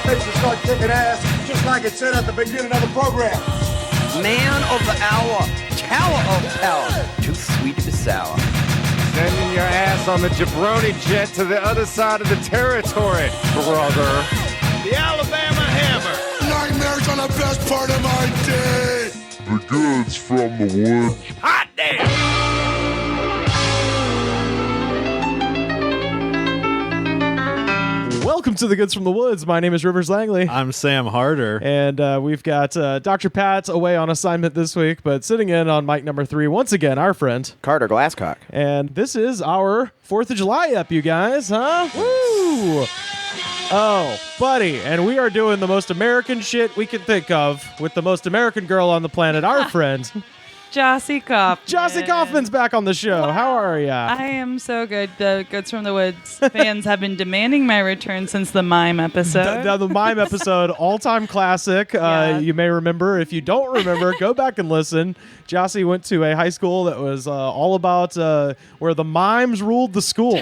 face and start kicking ass, just like it said at the beginning of the program. Man of the hour, tower of power, too sweet to be sour. Sending your ass on the jabroni jet to the other side of the territory, brother. The Alabama Hammer. Nightmares on the best part of my day. The goods from the woods. Hot damn! Welcome to the Goods from the Woods. My name is Rivers Langley. I'm Sam Harder. And we've got Dr. Pat away on assignment this week, but sitting in on mic number 3, once again, our friend, Carter Glasscock. And this is our 4th of July ep, you guys, huh? Woo! Oh, buddy. And we are doing the most American shit we can think of with the most American girl on the planet, our friend, Jocey Coffman. Jocey Coffman's back on the show. Wow. How are ya? I am so good. The Goods from the Woods fans have been demanding my return since the mime episode. The mime episode, all-time classic. Yeah. You may remember. If you don't remember, go back and listen. Jocey went to a high school that was all about where the mimes ruled the school.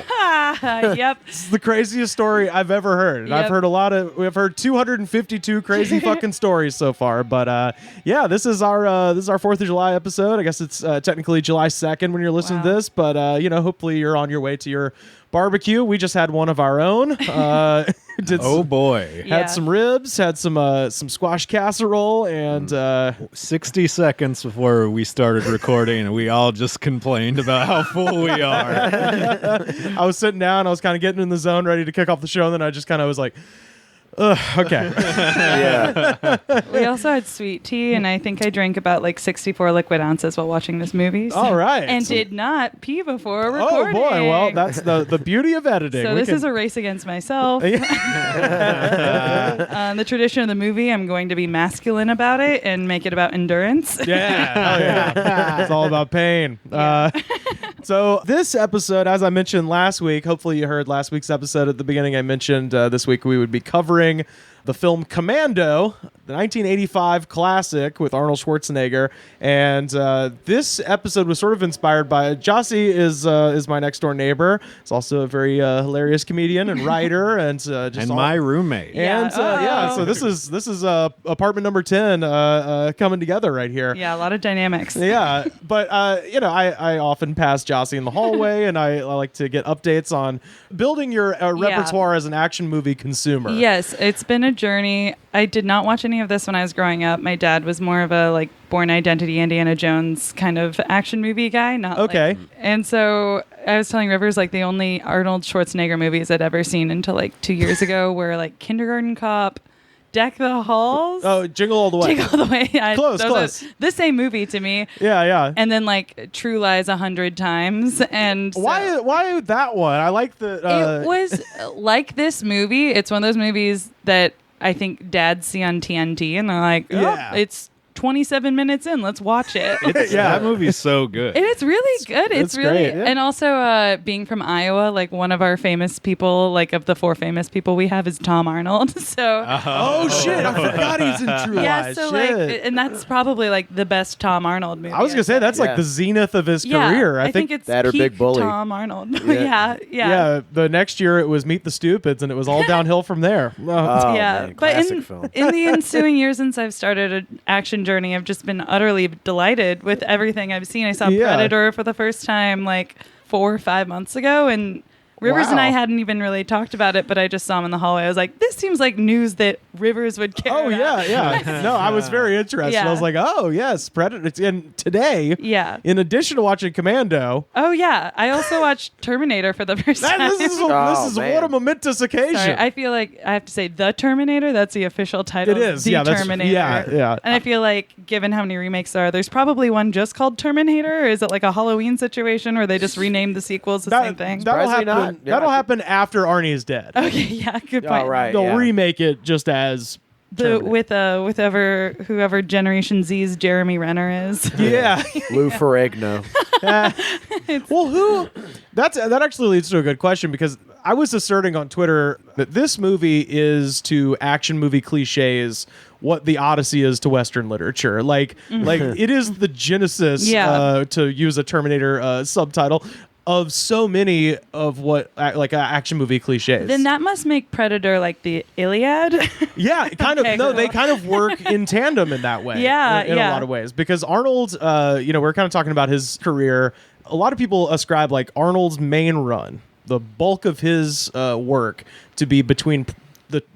Yep. It's the craziest story I've ever heard. And Yep. We've heard 252 crazy fucking stories so far. But yeah, this is our 4th of July episode. I guess it's technically July 2nd when you're listening to this, but hopefully you're on your way to your barbecue. We just had one of our own. Oh boy. Yeah. Had some ribs, had some squash casserole, and 60 seconds before we started recording, and we all just complained about how full we are. I was sitting down, I was kind of getting in the zone, ready to kick off the show, and then I just kind of was like, ugh, okay. Yeah. We also had sweet tea, and I think I drank about like 64 liquid ounces while watching this movie. All right. And did not pee before Oh, recording. boy. Well, that's the beauty of editing. So this is a race against myself. The tradition of the movie, I'm going to be masculine about it and make it about endurance. Yeah. Hell yeah. It's all about pain. Yeah. So this episode, as I mentioned last week, hopefully you heard last week's episode at the beginning. I mentioned this week we would be covering the film Commando, the 1985 classic with Arnold Schwarzenegger. And this episode was sort of inspired by Jocey is my next door neighbor. He's also a very hilarious comedian and writer, and my roommate. And so this is apartment number 10 coming together right here. Yeah, a lot of dynamics. Yeah, but I often pass Jocey in the hallway, and I like to get updates on building your repertoire as an action movie consumer. Yes, it's been a journey. I did not watch any of this when I was growing up. My dad was more of a like Bourne Identity, Indiana Jones kind of action movie guy. And so I was telling Rivers like the only Arnold Schwarzenegger movies I'd ever seen until like 2 years ago were like Kindergarten Cop, Deck the Halls. Oh, Jingle All the Way. Jingle All the Way. Close. The same movie to me. Yeah. And then like True Lies 100 times. And why that one? I like the. It was like this movie. It's one of those movies that I think dads see on TNT and they're like, it's 27 minutes in, let's watch it. That movie's so good. And it's really good. It's really great, yeah. And also being from Iowa, like one of our famous people, like of the 4 famous people we have is Tom Arnold. So oh shit, I forgot he's in True Lies. Yeah, so like, and that's probably like the best Tom Arnold movie. I was gonna say that's like the zenith of his career. I think it's that or Big Bully. Tom Arnold. Yeah. The next year it was Meet the Stupids, and it was all downhill from there. Man, but film. in the ensuing years since I've started an action journey, I've just been utterly delighted with everything I've seen. I saw Predator for the first time like 4 or 5 months ago, and Rivers and I hadn't even really talked about it, but I just saw him in the hallway. I was like, this seems like news that Rivers would care about. Yeah. No, I was very interested. Yeah. I was like, oh, yes, Predator. And today, in addition to watching Commando. Oh, yeah. I also watched Terminator for the first time. This is what a momentous occasion. Sorry, I feel like I have to say The Terminator. That's the official title. It is. The Terminator. Yeah. And I feel like, given how many remakes there are, there's probably one just called Terminator. Or is it like a Halloween situation where they just renamed the sequels the same thing? That'll happen after Arnie's dead. Okay, yeah, good point. Right, They'll remake it just as with whoever Generation Z's Jeremy Renner is. Yeah. Lou Ferrigno. Well, that actually leads to a good question, because I was asserting on Twitter that this movie is to action movie cliches what the Odyssey is to Western literature. Like it is the genesis, to use a Terminator subtitle, of so many of what like action movie cliches. Then that must make Predator like the Iliad. Yeah, kind Okay, of. No, cool. they kind of work in tandem in that way. Yeah, in a yeah. lot of ways. Because Arnold, we're kind of talking about his career. A lot of people ascribe like Arnold's main run, the bulk of his work, to be between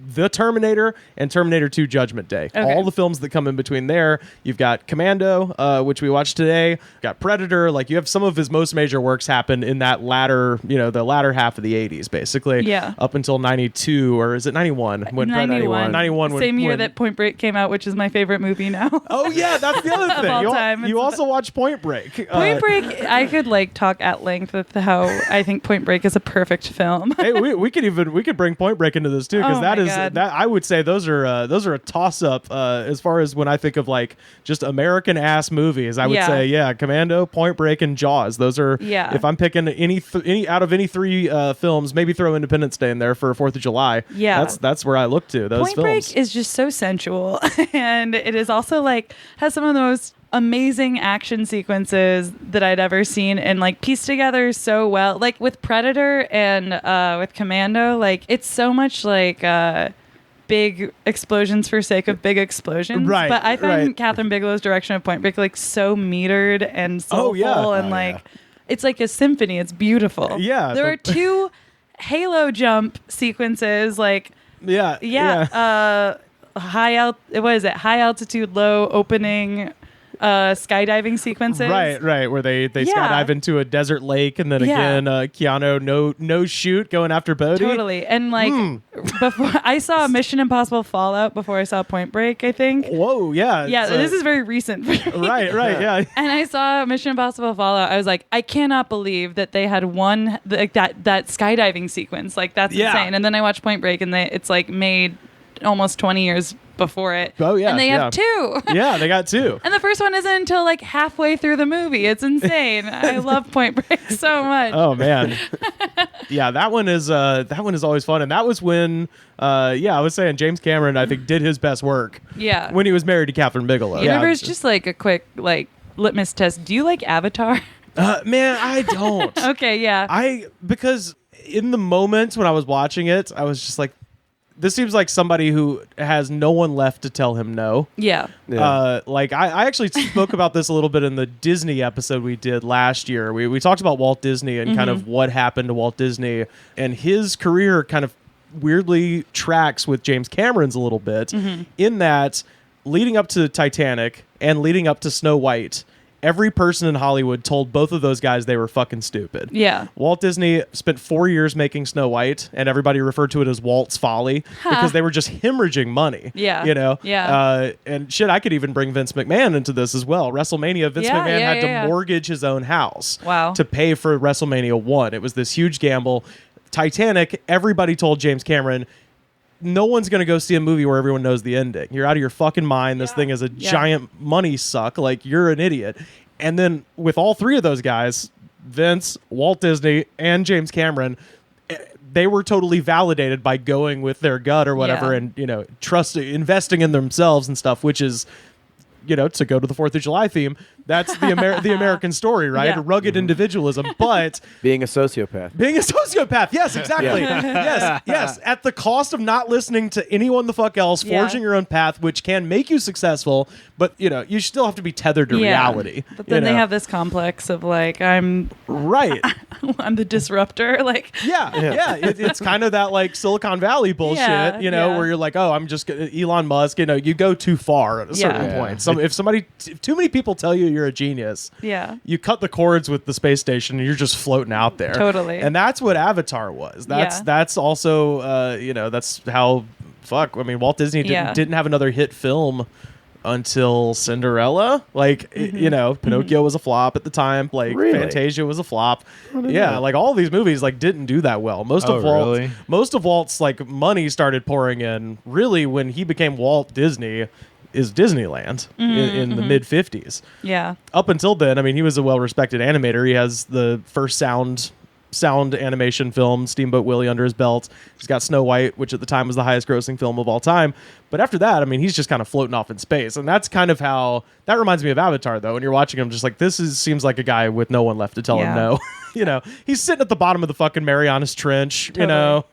the Terminator and Terminator 2 Judgment Day. Okay. All the films that come in between there. You've got Commando, which we watched today. Got Predator. Like, you have some of his most major works happen in that latter, the latter half of the 80s, basically. Yeah. Up until 92, or is it 91? 91. Same year when- that Point Break came out, which is my favorite movie now. Oh, yeah, that's the other thing. all You, time. you It's also watch Point Break. Point Break, I could like talk at length with how I think Point Break is a perfect film. Hey, we could bring Point Break into this too, because Oh that my is God. that I would say those are a toss up as far as when I think of like just American ass movies. I would Yeah. say Commando, Point Break, and Jaws. Those are if I'm picking any out of any three films, maybe throw Independence Day in there for 4th of July. Yeah. that's where I look to those Point films. Break is just so sensual, and it is also like has some of the most amazing action sequences that I'd ever seen, and like pieced together so well. Like with Predator and with Commando, like it's so much like big explosions for sake of big explosions. Right, But I find right. Catherine Bigelow's direction of Point Break like so metered and soulful, Oh, yeah. and like it's like a symphony. It's beautiful. Yeah, there are two halo jump sequences, like. Yeah. High altitude, low opening skydiving sequences. Right, where they Yeah. skydive into a desert lake, and then Yeah. again, Keanu no shoot going after Bodhi. Totally. And like before I saw Mission Impossible Fallout before I saw Point Break, I think. Whoa, yeah. Yeah, it's, this is very recent for me. right, yeah. And I saw Mission Impossible Fallout. I was like, I cannot believe that they had one like that skydiving sequence. Like that's Yeah. insane. And then I watched Point Break, and it's like made almost 20 years before it. Oh, yeah, And they have two. Yeah, they got two. And the first one isn't until like halfway through the movie. It's insane. I love Point Break so much. Oh man, yeah, that one is always fun, and that was when I was saying James Cameron I think did his best work. Yeah. when he was married to Catherine Bigelow. Universe, just like a quick like litmus test. Do you like Avatar? Man, I don't. Okay, yeah. Because in the moment when I was watching it, I was just like, this seems like somebody who has no one left to tell him no. Yeah. Like I actually spoke about this a little bit in the Disney episode we did last year. We talked about Walt Disney and kind of what happened to Walt Disney, and his career kind of weirdly tracks with James Cameron's a little bit in that leading up to Titanic and leading up to Snow White, every person in Hollywood told both of those guys they were fucking stupid. Yeah. Walt Disney spent 4 years making Snow White, and everybody referred to it as Walt's Folly because they were just hemorrhaging money. Yeah. Yeah. And shit, I could even bring Vince McMahon into this as well. WrestleMania, Vince McMahon had to mortgage his own house to pay for WrestleMania 1. It was this huge gamble. Titanic, everybody told James Cameron, no one's going to go see a movie where everyone knows the ending. You're out of your fucking mind. This thing is a giant money suck. Like, you're an idiot. And then with all three of those guys, Vince, Walt Disney, and James Cameron, they were totally validated by going with their gut or whatever and, investing in themselves and stuff, which is, to go to the 4th of July theme, that's the American story, right? Yeah. Rugged individualism, but Being a sociopath. yes, exactly. yes, at the cost of not listening to anyone the fuck else, forging your own path, which can make you successful, but you still have to be tethered to reality. But then they have this complex of like, I'm the disruptor. Like, it's kind of that like Silicon Valley bullshit, where you're like, oh, I'm just Elon Musk. You go too far at a certain point. If too many people tell you you're a genius, you cut the cords with the space station and you're just floating out there. Totally. And that's what Avatar was. That's also that's how Walt Disney didn't have another hit film until Cinderella. Like Pinocchio was a flop at the time. Like Fantasia was a flop. Like all these movies like didn't do that well. Most of Walt's like money started pouring in really when he became Walt Disney is Disneyland in the mid 50s. Yeah. Up until then, he was a well-respected animator. He has the first sound animation film, Steamboat Willie, under his belt. He's got Snow White, which at the time was the highest grossing film of all time. But after that, he's just kind of floating off in space. And that's kind of how that reminds me of Avatar, though. When you're watching him, just like, seems like a guy with no one left to tell him no. he's sitting at the bottom of the fucking Marianas Trench,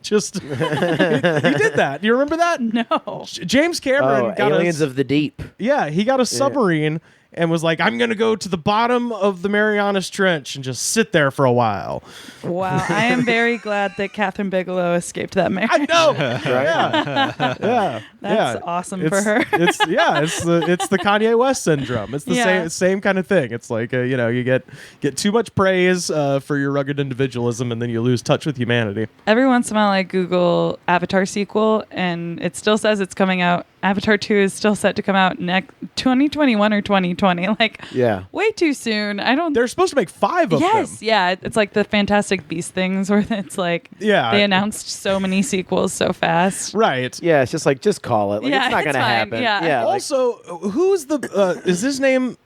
just he did that. Do you remember that? No. James Cameron got Aliens of the Deep. Yeah, he got a submarine and was like, I'm going to go to the bottom of the Marianas Trench and just sit there for a while. Wow. I am very glad that Catherine Bigelow escaped that marriage. I know. Yeah. That's awesome for her. It's the Kanye West syndrome. It's the same kind of thing. It's like, you get too much praise for your rugged individualism and then you lose touch with humanity. Every once in a while I Google Avatar sequel and it still says it's coming out. Avatar 2 is still set to come out next 2021 or 2020. Like, way too soon. They're supposed to make 5 of them. Yes, yeah. It's like the Fantastic Beast things where it's like they announced so many sequels so fast. Right. Yeah, it's just like, just call it. Like, it's not going to happen. Yeah. Also, who's is his name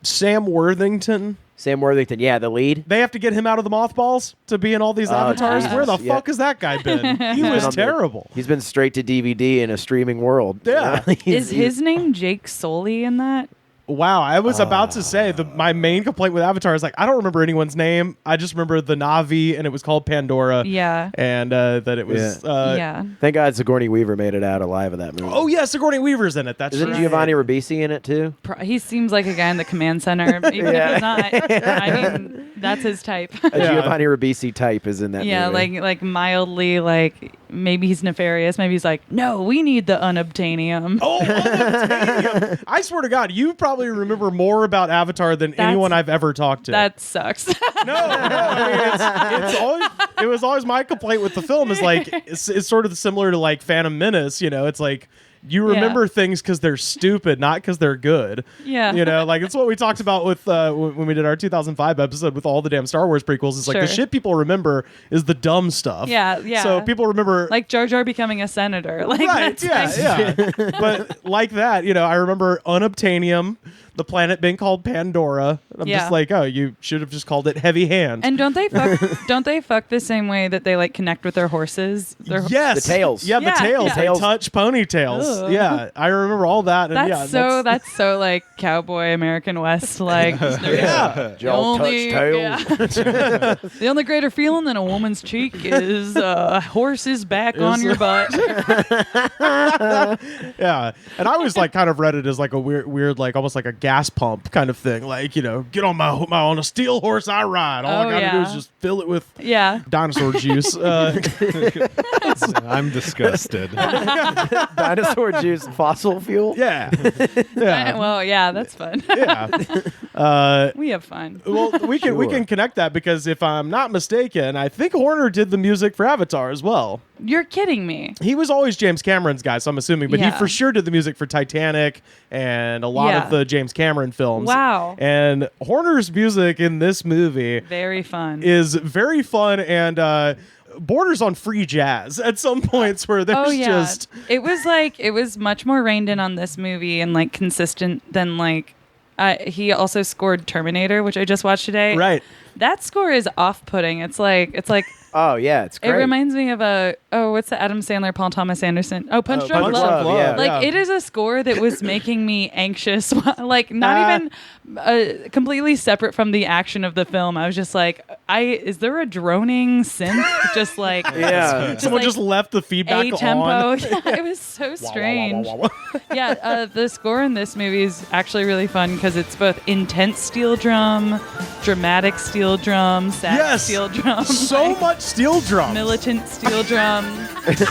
Sam Worthington? Sam Worthington, the lead. They have to get him out of the mothballs to be in all these avatars. Jesus. Where the fuck has that guy been? He was terrible. He's been straight to DVD in a streaming world. Yeah. Is his name Jake Sully in that? Wow, I was about to say my main complaint with Avatar is like I don't remember anyone's name. I just remember the Na'vi and it was called Pandora. Yeah, and that it was. Thank God Sigourney Weaver made it out alive of that movie. Oh yeah, Sigourney Weaver's in it. That's Isn't Giovanni Ribisi in it too? He seems like a guy in the command center, even if he's not. I mean, that's his type. A Giovanni Ribisi type is in that. movie. like mildly like. Maybe he's nefarious. Maybe he's like, no, we need the unobtainium. Oh, unobtainium. I swear to God, you probably remember more about Avatar than anyone I've ever talked to. That sucks. No. I mean, it was always my complaint with the film is like, it's sort of similar to like Phantom Menace, It's like, you remember things because they're stupid, not because they're good. Yeah. Like it's what we talked about with when we did our 2005 episode with all the damn Star Wars prequels. It's like the shit people remember is the dumb stuff. Yeah. So people remember like Jar Jar becoming a senator. Like right. Yeah. But like that, I remember unobtainium, the planet being called Pandora. I'm just like, oh, you should have just called it Heavy Hand. And don't they fuck the same way that they like connect with their horses? Yes. The tails. Yeah, the tails. Yeah. They touch ponytails. Ugh. Yeah, I remember all that. And That's so like cowboy American West. Like, Y'all touch tails. The only greater feeling than a woman's cheek is a horse's back on your butt. Yeah, and I was like kind of read it as like a weird like almost like a gas pump kind of thing. Like, get on on a steel horse I ride. All I gotta do is just fill it with dinosaur juice. I'm disgusted. Dinosaur juice, fossil fuel. Yeah. Well, yeah, that's fun. Yeah. We have fun. Well, we can connect that because if I'm not mistaken, I think Horner did the music for Avatar as well. You're kidding me. He was always James Cameron's guy, so I'm assuming, but he for sure did the music for Titanic and a lot of the James Cameron films. Wow. And Horner's music in this movie very fun. Is very fun and borders on free jazz at some points where there's just it was much more reined in on this movie and like consistent than like he also scored Terminator, which I just watched today. Right. That score is off-putting. It's like oh yeah, it's great. It reminds me of what's the Adam Sandler, Paul Thomas Anderson? Oh, Punch Drunk Love. Yeah. Like it is a score that was making me anxious. Like not even completely separate from the action of the film. I was just like, is there a droning synth? Just like someone just left the feedback tempo. on. Yeah, it was so strange. The score in this movie is actually really fun because it's both intense steel drum, dramatic steel drum, sad steel drum. So much steel drum. Militant steel drum.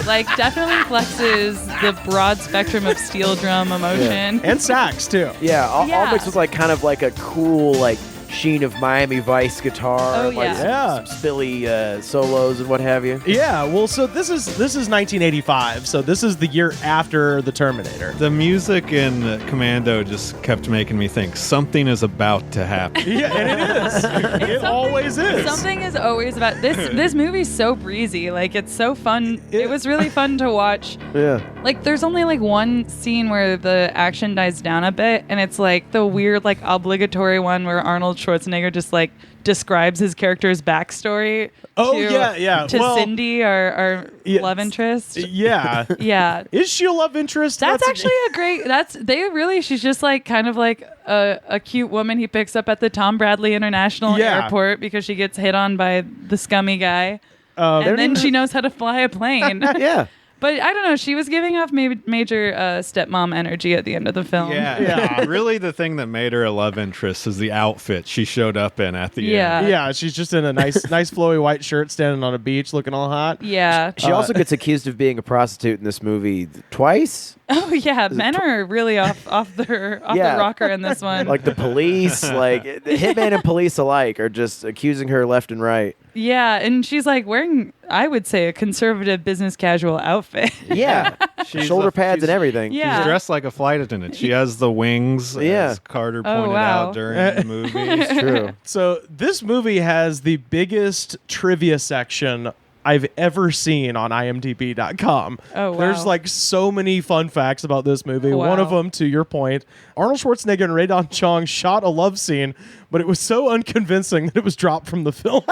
Like definitely flexes the broad spectrum of steel drum emotion. And sax too. Yeah, all mixed with like kind of like a cool like sheen of Miami Vice guitar, some spilly solos and what have you. Yeah, well, so this is 1985, so this is the year after the Terminator. The music in Commando just kept making me think something is about to happen. Yeah, and it is. It always is. Something is always about this. This movie's so breezy, like it's so fun. It was really fun to watch. Yeah. Like there's only like one scene where the action dies down a bit, and it's like the weird like obligatory one where Arnold Schwarzenegger just like describes his character's backstory. Oh, to, yeah. To Well, Cindy, our love interest. Yeah. Yeah. Is she a love interest? That's actually a great. She's just like kind of like a cute woman he picks up at the Tom Bradley International Airport because she gets hit on by the scummy guy. And then she knows how to fly a plane. Yeah. But I don't know. She was giving off major stepmom energy at the end of the film. Yeah. Really, the thing that made her a love interest is the outfit she showed up in at the end. Yeah, she's just in a nice flowy white shirt standing on a beach looking all hot. Yeah. She also gets accused of being a prostitute in this movie twice. Oh, yeah. Men are really off the rocker in this one. Like the police, like the hitman and police alike are just accusing her left and right. Yeah, and she's like wearing, I would say, a conservative business casual outfit. Yeah. Shoulder pads and everything. Yeah. She's dressed like a flight attendant. She has the wings, as Carter pointed out during the movie. It's true. So this movie has the biggest trivia section I've ever seen on IMDb.com. Oh, wow. There's like so many fun facts about this movie. Wow. One of them, to your point, Arnold Schwarzenegger and Rae-Dawn Chong shot a love scene, but it was so unconvincing that it was dropped from the film.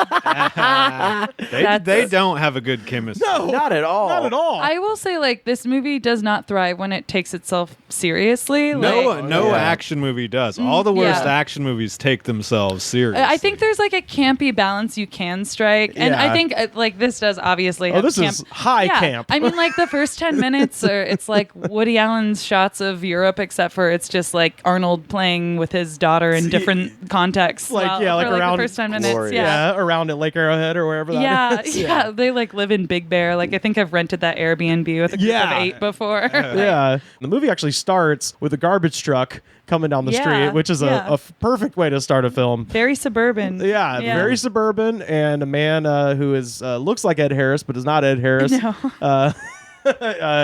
They don't have a good chemistry. No, Not at all. Not at all. I will say, like, this movie does not thrive when it takes itself seriously. No action movie does. All the worst action movies take themselves seriously. I think there's like a campy balance you can strike, and I think like this does obviously. Have this camp. is high camp. I mean, like the first 10 minutes, it's like Woody Allen's shots of Europe, except for it's just like Arnold playing with his daughter in different contexts. like for, around the first 10 minutes. Glorious. Yeah. Around at Lake Arrowhead or wherever that is. Yeah, they like live in Big Bear. Like I think I've rented that Airbnb with a group of 8 before. Yeah. The movie actually starts with a garbage truck coming down the street, which is a perfect way to start a film. Very suburban. Yeah, very suburban, and a man who is looks like Ed Harris, but is not Ed Harris. No.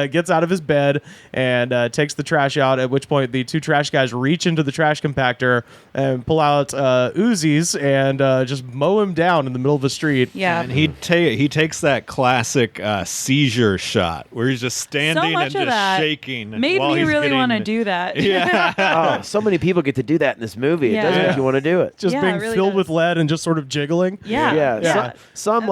Gets out of his bed and takes the trash out, at which point the 2 trash guys reach into the trash compactor and pull out Uzis and just mow him down in the middle of the street. Yeah. And he takes that classic seizure shot where he's just standing and just shaking. Made me really want to do that. Yeah. So many people get to do that in this movie. It does make you want to do it. Just being really filled with lead and just sort of jiggling. Yeah. Some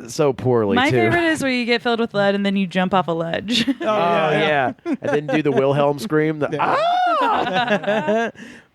so poorly My too. favorite is where you get filled with lead and then you jump off a ledge. And then do the Wilhelm scream. But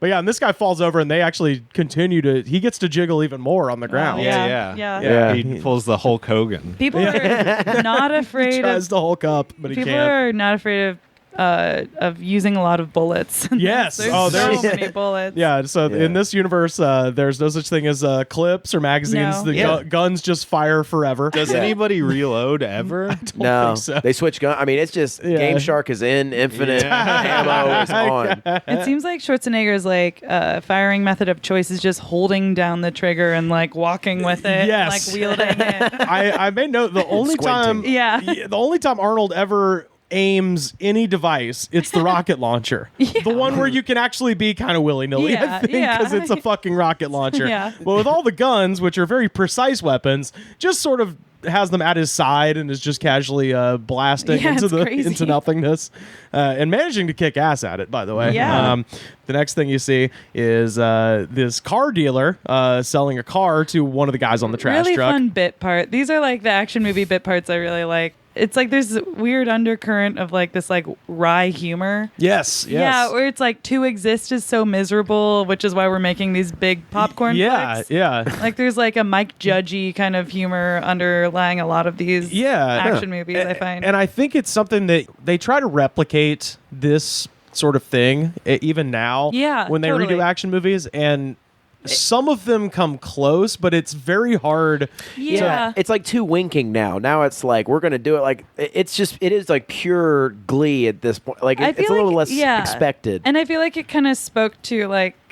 yeah, and this guy falls over, and they actually he gets to jiggle even more on the ground. Yeah. He pulls the Hulk Hogan. People are not afraid He tries to Hulk up, but he people can't. are not afraid of using a lot of bullets. Yes. There's so many bullets. Yeah, so in this universe, there's no such thing as clips or magazines. No. The guns just fire forever. Does anybody reload ever? No, think so. they switch gun. I mean, it's just Game Shark is in, infinite ammo is on. It seems like Schwarzenegger's like firing method of choice is just holding down the trigger and like walking with it, Yes. like wielding it. I made note the only time the only time Arnold ever aims any device, it's the rocket launcher. The one where you can actually be kind of willy-nilly, I think, because it's a fucking rocket launcher. But with all the guns, which are very precise weapons, just sort of has them at his side and is just casually blasting into nothingness and managing to kick ass at it, by the way. The next thing you see is this car dealer selling a car to one of the guys on the trash really truck. Fun bit part. These are like the action movie bit parts I really like. It's like there's a weird undercurrent of like this like wry humor. Yes. Yeah, where it's like to exist is so miserable, which is why we're making these big popcorn flicks. Like there's like a Mike Judgy kind of humor underlying a lot of these action movies, I find. And I think it's something that they try to replicate this sort of thing even now when they redo action movies, and some of them come close, but it's very hard. It's like too winking now. Now it's like we're gonna do it. Like it is like pure glee at this point. Like it's a little less expected. And I feel like it kind of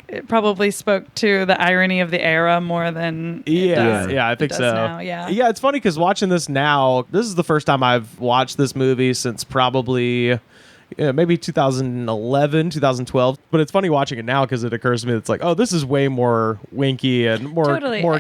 it probably spoke to the irony of the era more than I think so. Now, it's funny because watching this now, this is the first time I've watched this movie since probably maybe 2011, 2012. But it's funny watching it now because it occurs to me it's like, oh, this is way more winky and more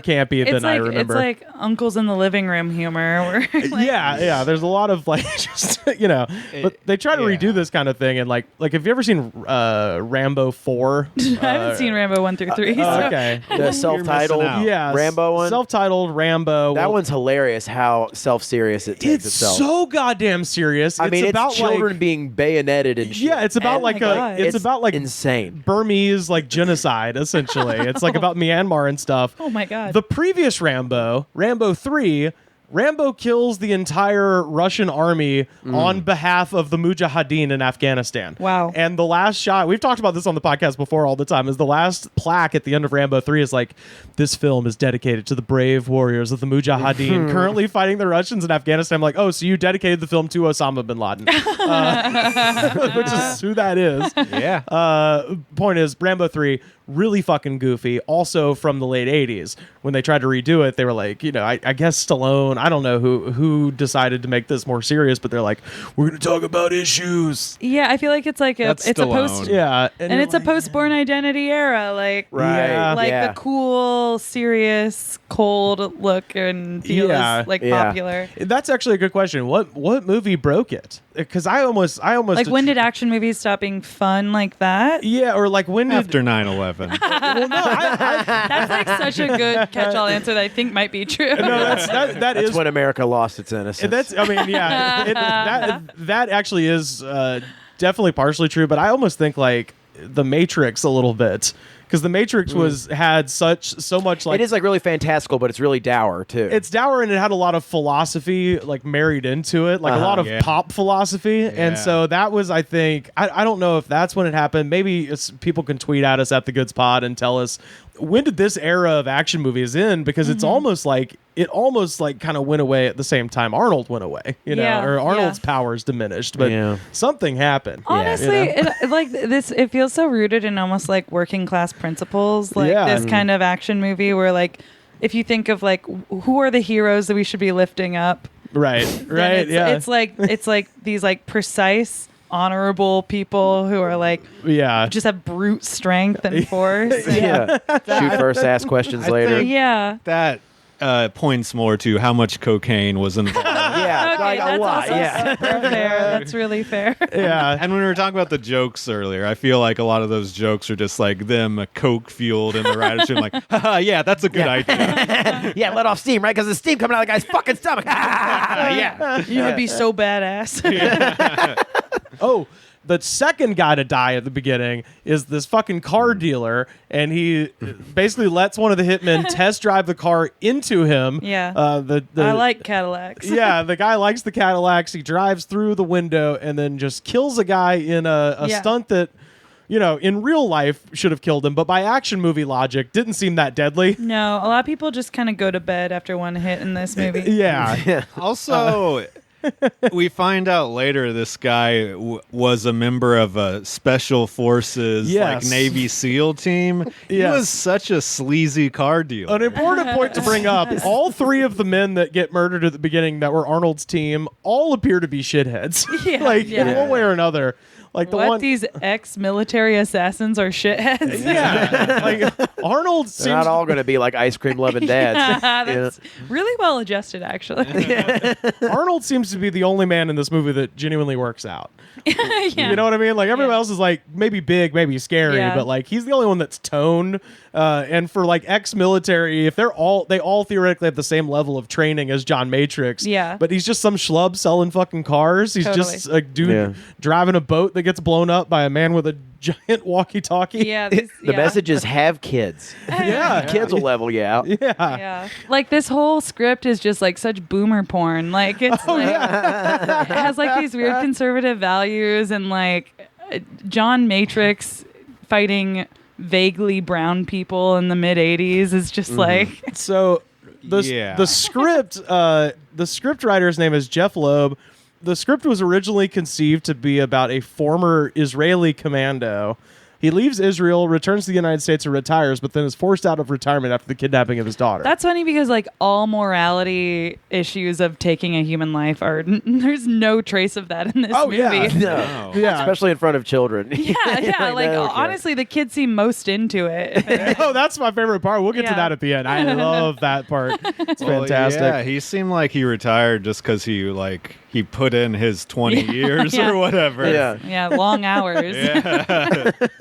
campy than I remember. It's like Uncles in the Living Room humor. Where, like, yeah. There's a lot of like just but they try to redo this kind of thing and like have you ever seen Rambo 4? I haven't seen Rambo 1 through 3. Okay, the self-titled Rambo one. Self-titled Rambo. That one's hilarious. How self-serious it takes itself. It's so goddamn serious. I mean, about it's children being bayoneted and shit. Yeah, it's about it's about like insane Burmese like genocide essentially. It's like about Myanmar and stuff. Oh my god. The previous Rambo 3, Rambo kills the entire Russian army on behalf of the Mujahideen in Afghanistan. Wow. And the last shot, we've talked about this on the podcast before all the time, is the last plaque at the end of Rambo 3 is like, this film is dedicated to the brave warriors of the Mujahideen currently fighting the Russians in Afghanistan. I'm like, oh, so you dedicated the film to Osama bin Laden. Which is who that is. Yeah. Point is, Rambo 3, really fucking goofy. Also from the late 80s. When they tried to redo it, they were like, I guess Stallone, I don't know who decided to make this more serious, but they're like, we're going to talk about issues. Yeah, I feel like it's like That's it's Stallone. a post and it's a post-Born Identity era, like the cool, serious, cold look and feel is popular. That's actually a good question. What movie broke it? Because I almost like when did action movies stop being fun like that? Yeah, or like when did After 9/11. well, no, that's like such a good catch-all answer that I think might be true. No, that's when America lost its innocence. That actually is definitely partially true, but I almost think like The Matrix a little bit. Because The Matrix had so much like... It is like really fantastical, but it's really dour too. It's dour and it had a lot of philosophy like married into it, like a lot of pop philosophy. Yeah. And so that was, I think, I don't know if that's when it happened. Maybe people can tweet at us at The Goods Pod and tell us, when did this era of action movies end? Because it's almost like kind of went away at the same time Arnold went away, or Arnold's powers diminished, but something happened. Honestly, it feels so rooted in almost like working class principles, like this kind of action movie where like if you think of like who are the heroes that we should be lifting up, right, it's like these like precise, honorable people who are like just have brute strength and force. Shoot first, ask questions later. That points more to how much cocaine was involved. Okay, like a lot. Super fair. That's really fair. Yeah. And when we were talking about the jokes earlier, I feel like a lot of those jokes are just like them coke fueled in the writer's room, like, haha, yeah, that's a good idea. Let off steam, right? Because the steam coming out of the guy's fucking stomach. You would be so badass. Oh, the second guy to die at the beginning is this fucking car dealer, and he basically lets one of the hitmen test drive the car into him. Yeah. I like Cadillacs. Yeah, the guy likes the Cadillacs. He drives through the window and then just kills a guy in a stunt that, in real life should have killed him, but by action movie logic, didn't seem that deadly. No, a lot of people just kind of go to bed after one hit in this movie. Yeah. Also... we find out later this guy was a member of a special forces like Navy SEAL team. He was such a sleazy car dealer. An important point to bring up, all three of the men that get murdered at the beginning that were Arnold's team all appear to be shitheads. In one way or another. Like these ex-military assassins are shitheads. Like Arnold seems... They're not all going to be like ice cream loving dads. That's really well adjusted, actually. Arnold seems to be the only man in this movie that genuinely works out. You know what I mean? Like everybody else is like maybe big, maybe scary, but like he's the only one that's toned. And for like ex-military, if they all theoretically have the same level of training as John Matrix. Yeah. But he's just some schlub selling fucking cars. He's just a dude driving a boat that gets blown up by a man with a giant walkie-talkie. The messages have kids. Kids will level you out. Like this whole script is just like such boomer porn. Like it's it has like these weird conservative values, and like John Matrix fighting vaguely brown people in the mid 80s is just like so the script writer's name is Jeff Loeb. The script was originally conceived to be about a former Israeli commando He leaves Israel, returns to the United States, and retires, but then is forced out of retirement after the kidnapping of his daughter. That's funny because like all morality issues of taking a human life are there's no trace of that in this movie. No. Yeah, especially in front of children. Yeah. Like honestly, the kids seem most into it. Oh, that's my favorite part. We'll get to that at the end. I love that part. It's fantastic. Yeah, he seemed like he retired just because he put in his 20 years or whatever. Yeah, long hours.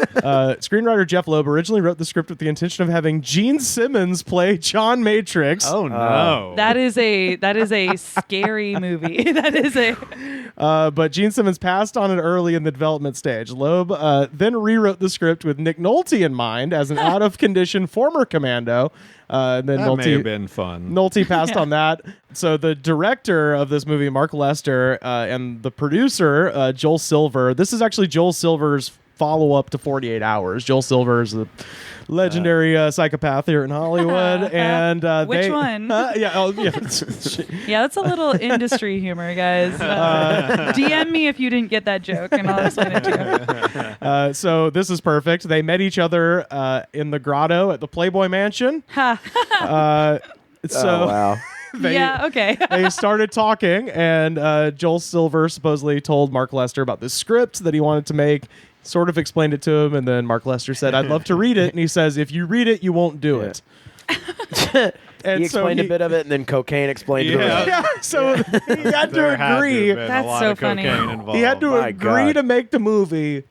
Screenwriter Jeff Loeb originally wrote the script with the intention of having Gene Simmons play John Matrix. Oh no, that is a scary movie. That is but Gene Simmons passed on it early in the development stage. Loeb then rewrote the script with Nick Nolte in mind as an out-of-condition former Commando. And then that Nolte, may have been fun. Nolte passed on that. So the director of this movie, Mark Lester, and the producer, Joel Silver. This is actually Joel Silver's follow-up to 48 Hours. Joel Silver is a legendary psychopath here in Hollywood. And which one? Yeah, that's a little industry humor, guys. DM me if you didn't get that joke, and I'll explain it to you. So this is perfect. They met each other in the grotto at the Playboy Mansion. Wow. Okay. They started talking, and Joel Silver supposedly told Mark Lester about this script that he wanted to make. Sort of explained it to him, and then Mark Lester said, "I'd love to read it." And he says, "If you read it, you won't do it." And he explained a bit of it, and then cocaine explained the rest. Yeah, so he had to agree. That's so funny. He had to agree to make the movie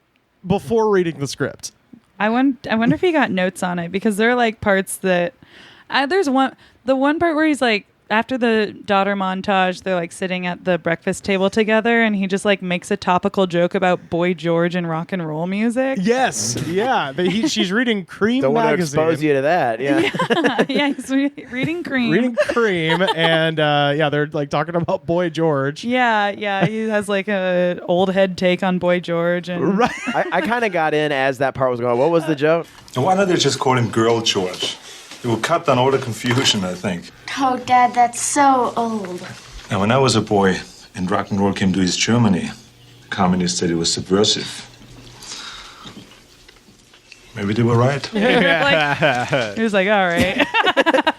before reading the script. I wonder if he got notes on it, because there are like parts that there's the one part where he's like, after the daughter montage, they're like sitting at the breakfast table together, and he just like makes a topical joke about Boy George and rock and roll music. Yes, yeah. She's reading Cream Don't magazine. want to expose you to that. Yeah, he's reading Cream. Reading Cream, and they're like talking about Boy George. Yeah, he has like a old head take on Boy George, and right. I kind of got in as that part was going. What was the joke? And why don't they just call him Girl George? It will cut down all the confusion, I think. Oh, Dad, that's so old. Now, when I was a boy and rock and roll came to East Germany, the communists said it was subversive. Maybe they were right. He was like, all right.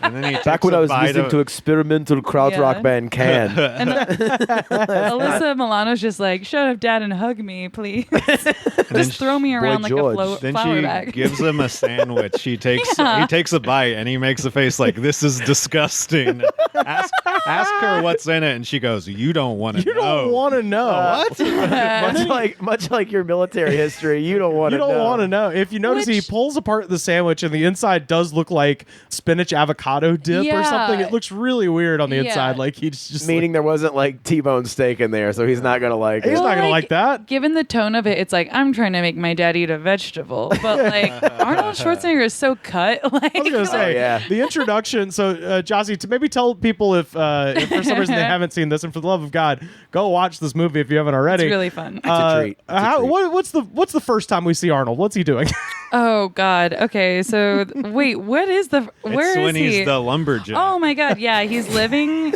And then back when I was listening to experimental krautrock band Can. And Alyssa Milano's just like, shut up, Dad, and hug me, please. Just throw me around like a flower bag. Then she gives him a sandwich. He takes a bite, and he makes a face like, this is disgusting. Ask her what's in it, and she goes, you don't want to know. You don't want to know. What? much like your military history, you don't want to know. You don't want to know. If you notice, he pulls apart the sandwich, and the inside does look like spinach avocado dip or something. It looks really weird on the inside. Like he's just meaning there wasn't like T-bone steak in there, so he's not gonna like it. He's not gonna like that. Given the tone of it, it's like I'm trying to make my dad eat a vegetable, but like Arnold Schwarzenegger is so cut. Like, I was gonna say the introduction. So Jocey, to maybe tell people if for some reason they haven't seen this, and for the love of God, go watch this movie if you haven't already. It's really fun. It's a treat. What's the first time we see Arnold? What's he doing? Oh God. Okay. So wait, what is the? Where it's is when he? He's the lumberjack. Oh my God. Yeah, he's living.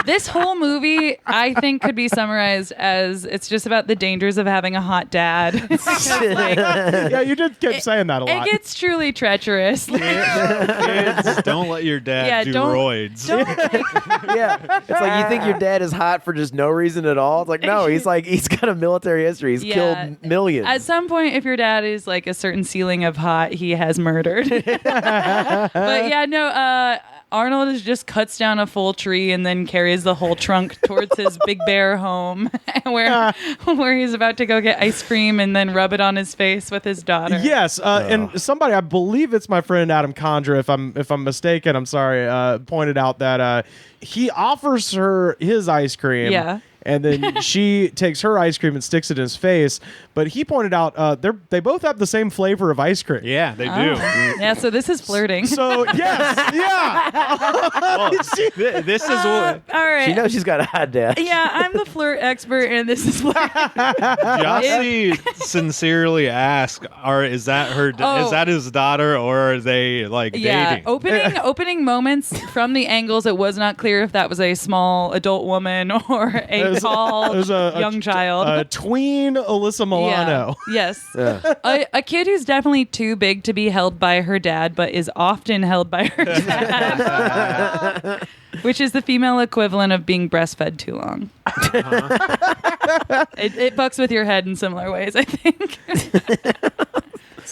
This whole movie, I think, could be summarized as it's just about the dangers of having a hot dad. Yeah, you did keep saying that a lot. It gets truly treacherous. Kids, don't let your dad do roids. It's like you think your dad is hot for just no reason at all. It's like no, he's got a military history. He's killed millions. At some point, if your dad is like a certain ceiling of hot, he has murdered. But yeah, no. Arnold just cuts down a full tree and then carries the whole trunk towards his Big Bear home, where he's about to go get ice cream and then rub it on his face with his daughter. Yes, and somebody, I believe it's my friend Adam Condra, if I'm mistaken, I'm sorry, pointed out that he offers her his ice cream. Yeah. And then she takes her ice cream and sticks it in his face. But he pointed out they both have the same flavor of ice cream. Yeah, they do. Yeah, so this is flirting. So yes, well, this is what. All right. She knows she's got a hot dad. Yeah, I'm the flirt expert, and this is flirting. Jocey sincerely asked, "Is that her? Is that his daughter, or are they like dating?" Opening moments from the angles, it was not clear if that was a small adult woman or a tall young child. Tween Alyssa Milano. Yeah. Yes. A kid who's definitely too big to be held by her dad, but is often held by her dad. Which is the female equivalent of being breastfed too long. It fucks with your head in similar ways, I think.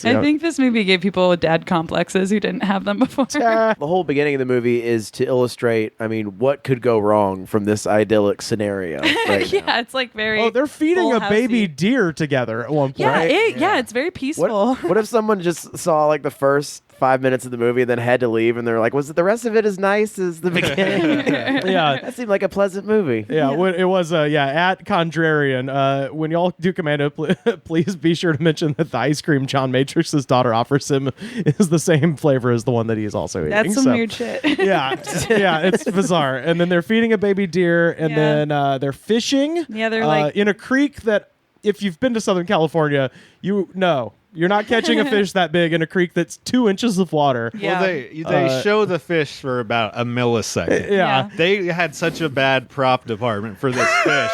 I think this movie gave people dad complexes who didn't have them before. The whole beginning of the movie is to illustrate, what could go wrong from this idyllic scenario right now. It's like very Oh, they're feeding a full baby housey. deer together at one point. Yeah, it's very peaceful. What if someone just saw like the first 5 minutes of the movie and then had to leave and they're like, was it the rest of it as nice as the beginning? Yeah. That seemed like a pleasant movie. Yeah, it was, at Contrarian. When y'all do Commando, please be sure to mention that the ice cream John Matrix's daughter offers him is the same flavor as the one that he's also eating. That's some weird shit. Yeah, it's bizarre. And then they're feeding a baby deer, and then they're fishing. Yeah, they're like in a creek that, if you've been to Southern California, you know. You're not catching a fish that big in a creek that's 2 inches of water. Yeah. Well, they show the fish for about a millisecond. Yeah. They had such a bad prop department for this fish.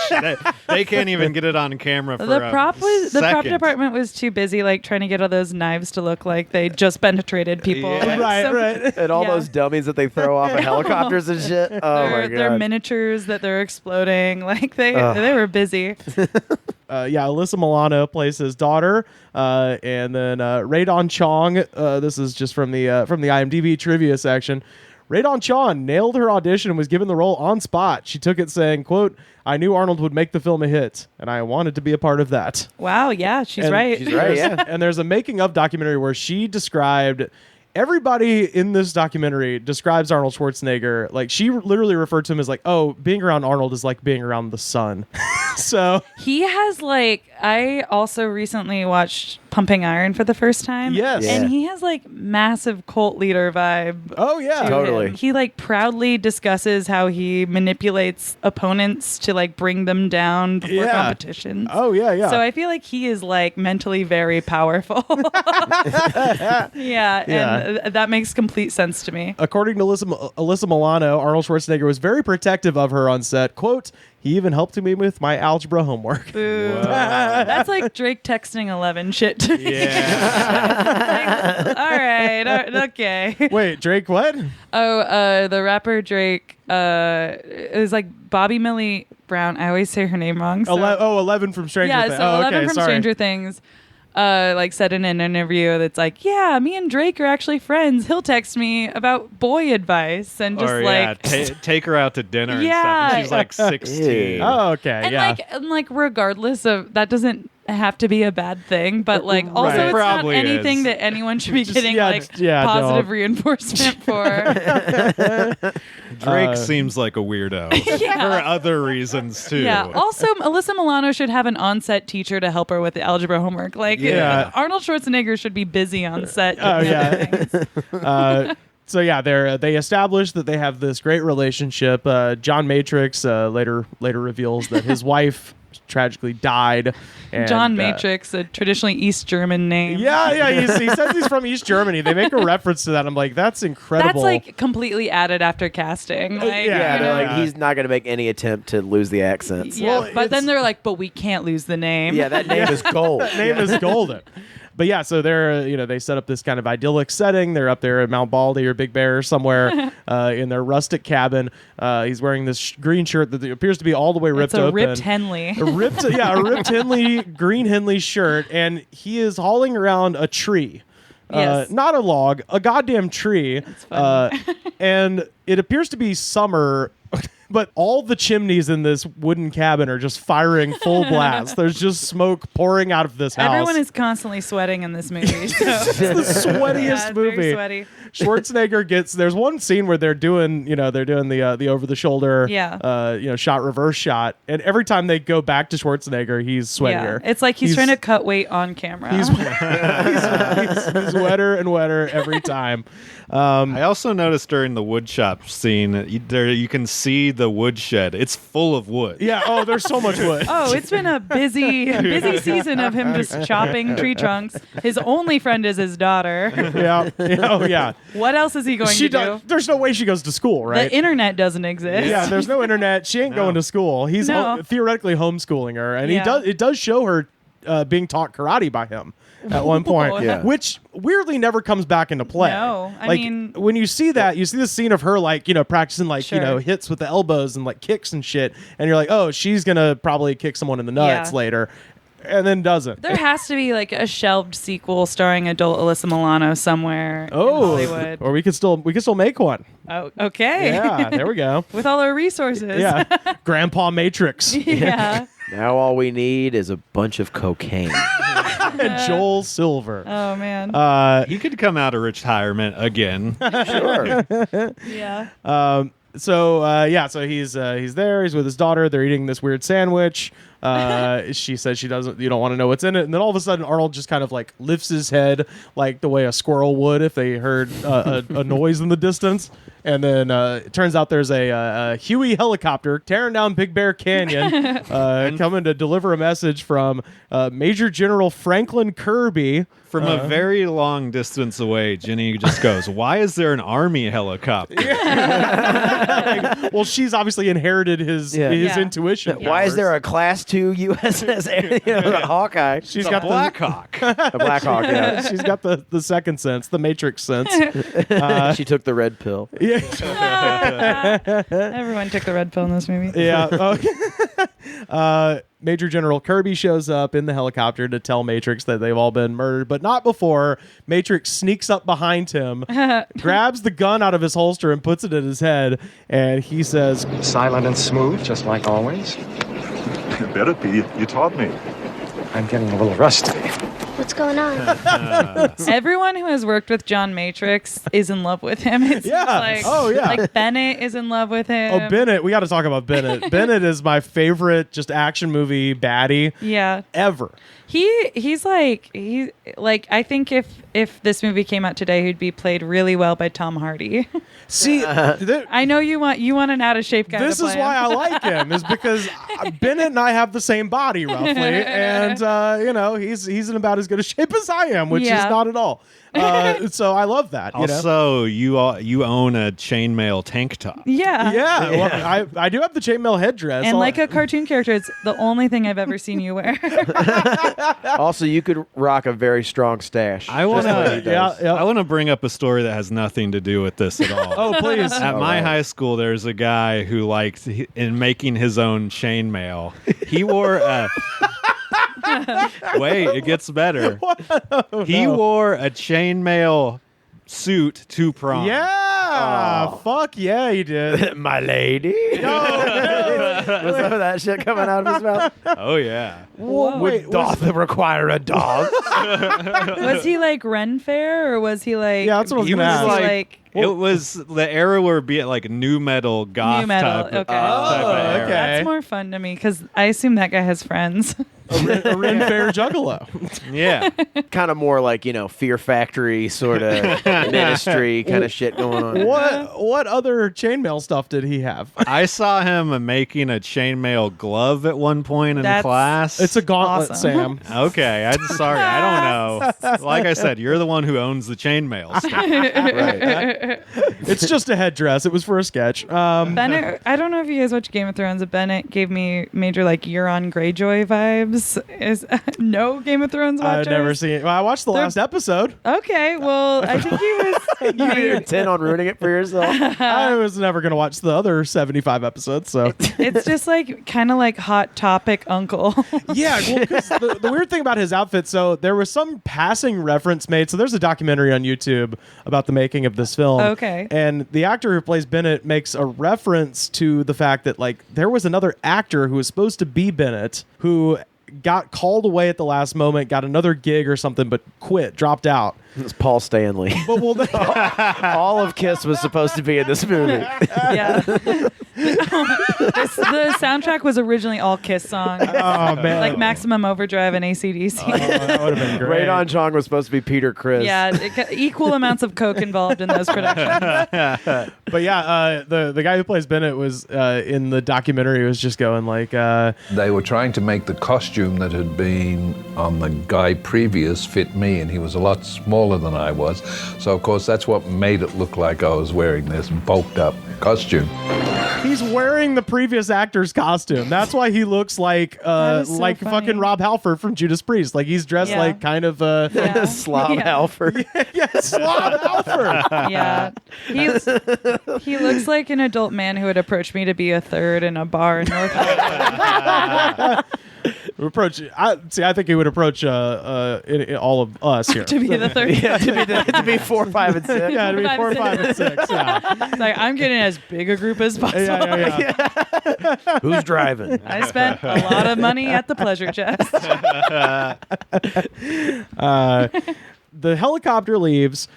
They can't even get it on camera for the prop second. department was too busy trying to get all those knives to look like they just penetrated people. Yeah. Right. And all those dummies that they throw off of helicopters and shit. Oh my god. They're miniatures that they're exploding. They were busy. Alyssa Milano plays his daughter, and then Radon Chong. This is just from the IMDb trivia section. Radon Chong nailed her audition and was given the role on spot. She took it saying, quote, "I knew Arnold would make the film a hit, and I wanted to be a part of that." Wow, yeah, she's right. She's right, yeah. And there's a making of documentary where she described. Everybody in this documentary describes Arnold Schwarzenegger. Like, she literally referred to him as being around Arnold is like being around the sun. So he has I also recently watched Pumping Iron for the first time. Yes. Yeah. And he has massive cult leader vibe. Oh yeah. to Totally. him. He proudly discusses how he manipulates opponents to bring them down before competitions. Oh yeah. So I feel like he is mentally very powerful. And that makes complete sense to me. According to Alyssa Milano, Arnold Schwarzenegger was very protective of her on set. Quote, "He even helped me with my algebra homework." Boo. That's like Drake texting 11 shit to me. Yeah. All right. Okay. Wait, Drake what? Oh, the rapper Drake. It was Bobby Millie Brown. I always say her name wrong. So. 11 from Stranger Things. Yeah, so 11 from Stranger Things. Said in an interview that's me and Drake are actually friends. He'll text me about boy advice and just take her out to dinner and Yeah. stuff. And she's 16. Oh, okay. and regardless of that doesn't have to be a bad thing, but also it's not Probably anything is. that anyone should be Just- getting positive don't. reinforcement for. Drake seems like a weirdo for other reasons too. Yeah. Also, Alyssa Milano should have an on-set teacher to help her with the algebra homework. Arnold Schwarzenegger should be busy on set. Oh, yeah. Things. So they establish that they have this great relationship. John Matrix later reveals that his wife tragically died. And, John Matrix, a traditionally East German name. Yeah. He says he's from East Germany. They make a reference to that. I'm like, that's incredible. That's completely added after casting. He's not going to make any attempt to lose the accents. Yeah, but then they're like, but we can't lose the name. Yeah, that name is gold. That name is golden. But yeah, so they're they set up this kind of idyllic setting. They're up there at Mount Baldy or Big Bear somewhere in their rustic cabin. He's wearing this green shirt that appears to be all the way ripped open. Ripped Henley. A ripped Henley, green Henley shirt, and he is hauling around a tree. Yes. Not a log, a goddamn tree. And it appears to be summer. But all the chimneys in this wooden cabin are just firing full blast. There's just smoke pouring out of this house. Everyone is constantly sweating in this movie. So. It's the sweatiest movie. Very sweaty. Schwarzenegger there's one scene where they're doing the over the shoulder shot reverse shot, and every time they go back to Schwarzenegger, he's sweatier. Yeah. It's like he's trying to cut weight on camera. He's wetter and wetter every time. I also noticed during the woodshop scene, you can see see the woodshed. It's full of wood. Yeah. Oh, there's so much wood. Oh, it's been a busy season of him just chopping tree trunks. His only friend is his daughter. Yeah. Oh, yeah. What else is he going to do? There's no way she goes to school, right? The internet doesn't exist. Yeah, there's no internet. She ain't going to school. He's theoretically homeschooling her, and it does show her being taught karate by him at one point, which weirdly never comes back into play. No, I like, mean, when you see that, you see the scene of her practicing hits with the elbows and like kicks and shit, and you're like, oh, she's gonna probably kick someone in the nuts later. And then doesn't. There has to be like a shelved sequel starring adult Alyssa Milano somewhere in Hollywood. Or we could still make one. Oh, okay. Yeah, there we go. With all our resources. Yeah. Grandpa Matrix. Yeah. Now all we need is a bunch of cocaine. And Joel Silver. Oh, man. He could come out of retirement again. Sure. Yeah. So he's there. He's with his daughter. They're eating this weird sandwich. She says you don't want to know what's in it, and then all of a sudden Arnold just kind of like lifts his head like the way a squirrel would if they heard a noise in the distance, and then it turns out there's a Huey helicopter tearing down Big Bear Canyon, coming to deliver a message from Major General Franklin Kirby. From a very long distance away, Jenny just goes, "Why is there an army helicopter?" Well, she's obviously inherited his intuition. Why is there a Class 2 USS Hawkeye? She's got Black Hawk. A Black Hawk, yeah. She's got the second sense, the Matrix sense. She took the red pill. Yeah. Everyone took the red pill in this movie. Yeah. Okay. Major General Kirby shows up in the helicopter to tell Matrix that they've all been murdered, but not before Matrix sneaks up behind him, grabs the gun out of his holster and puts it at his head, and he says, "Silent and smooth, just like always." You better be. You taught me. I'm getting a little rusty. What's going on? Everyone who has worked with John Matrix is in love with him. It's like Bennett is in love with him. Oh, Bennett. We got to talk about Bennett. Bennett is my favorite just action movie baddie ever. He's like I think if this movie came out today, he'd be played really well by Tom Hardy. See, I know you want an out of shape guy. This is why I like him, is because Bennett and I have the same body roughly, and he's in about as good a shape as I am, which is not at all. So I love that. Also, you own a chainmail tank top. Yeah. Well, I do have the chainmail headdress, and like a cartoon character, it's the only thing I've ever seen you wear. Also, you could rock a very strong stash. I want to bring up a story that has nothing to do with this at all. Oh, please. At my high school, there's a guy who liked, in making his own chainmail, he wore a... Wait, it gets better. He wore a chainmail suit to prom. Yeah, fuck yeah, he did. My lady. No. Was some of that shit coming out of his mouth? Oh yeah. Would doth require a dog? Was he like Ren Fair, or was he like? Yeah, that's what I was gonna ask. It was the era where be it like new metal goth type of era. Okay. That's more fun to me because I assume that guy has friends. A Ren Fair juggalo. Yeah. Kind of more like, Fear Factory sort of ministry kind of shit going on. What other chainmail stuff did he have? I saw him making a chainmail glove at one point in class. It's a gauntlet, awesome. Sam. Okay, I'm sorry. I don't know. Like I said, you're the one who owns the chainmail stuff. Right. It's just a headdress. It was for a sketch. Bennett, I don't know if you guys watch Game of Thrones, but Bennett gave me major Euron Greyjoy vibes. Is no Game of Thrones watchers? I've never seen it. Well, I watched the last episode. Okay, well, I think he was... You intend on ruining it for yourself? I was never going to watch the other 75 episodes, so... It's just kind of Hot Topic uncle. Yeah, well, because the weird thing about his outfit, so there was some passing reference made. So there's a documentary on YouTube about the making of this film. Okay. And the actor who plays Bennett makes a reference to the fact that, there was another actor who was supposed to be Bennett who got called away at the last moment, got another gig or something, but dropped out. It's Paul Stanley. But all of Kiss was supposed to be in this movie. Yeah. The soundtrack was originally all Kiss songs. Oh, man. Like Maximum Overdrive and AC/DC. Oh, that would have been great. Radon Chong was supposed to be Peter Criss. Yeah, equal amounts of coke involved in those productions. But yeah, the guy who plays Bennett was in the documentary was just going like... They were trying to make the costume that had been on the guy previous fit me, and he was a lot smaller than I was. So, of course, that's what made it look like I was wearing this bulked up costume. He's wearing the previous actor's costume. That's why he looks like fucking Rob Halford from Judas Priest. Like he's dressed like kind of Slob Halford. Yeah, Slob Halford. Yeah, he looks like an adult man who would approach me to be a third in a bar in North Hollywood. I think he would approach all of us here to be the third. Yeah, to be 4, 5, and 6. Yeah, to be 4, 5, and 6. Yeah. It's like I'm getting as big a group as possible. Yeah. Who's driving? I spent a lot of money at the Pleasure Chest. The helicopter leaves.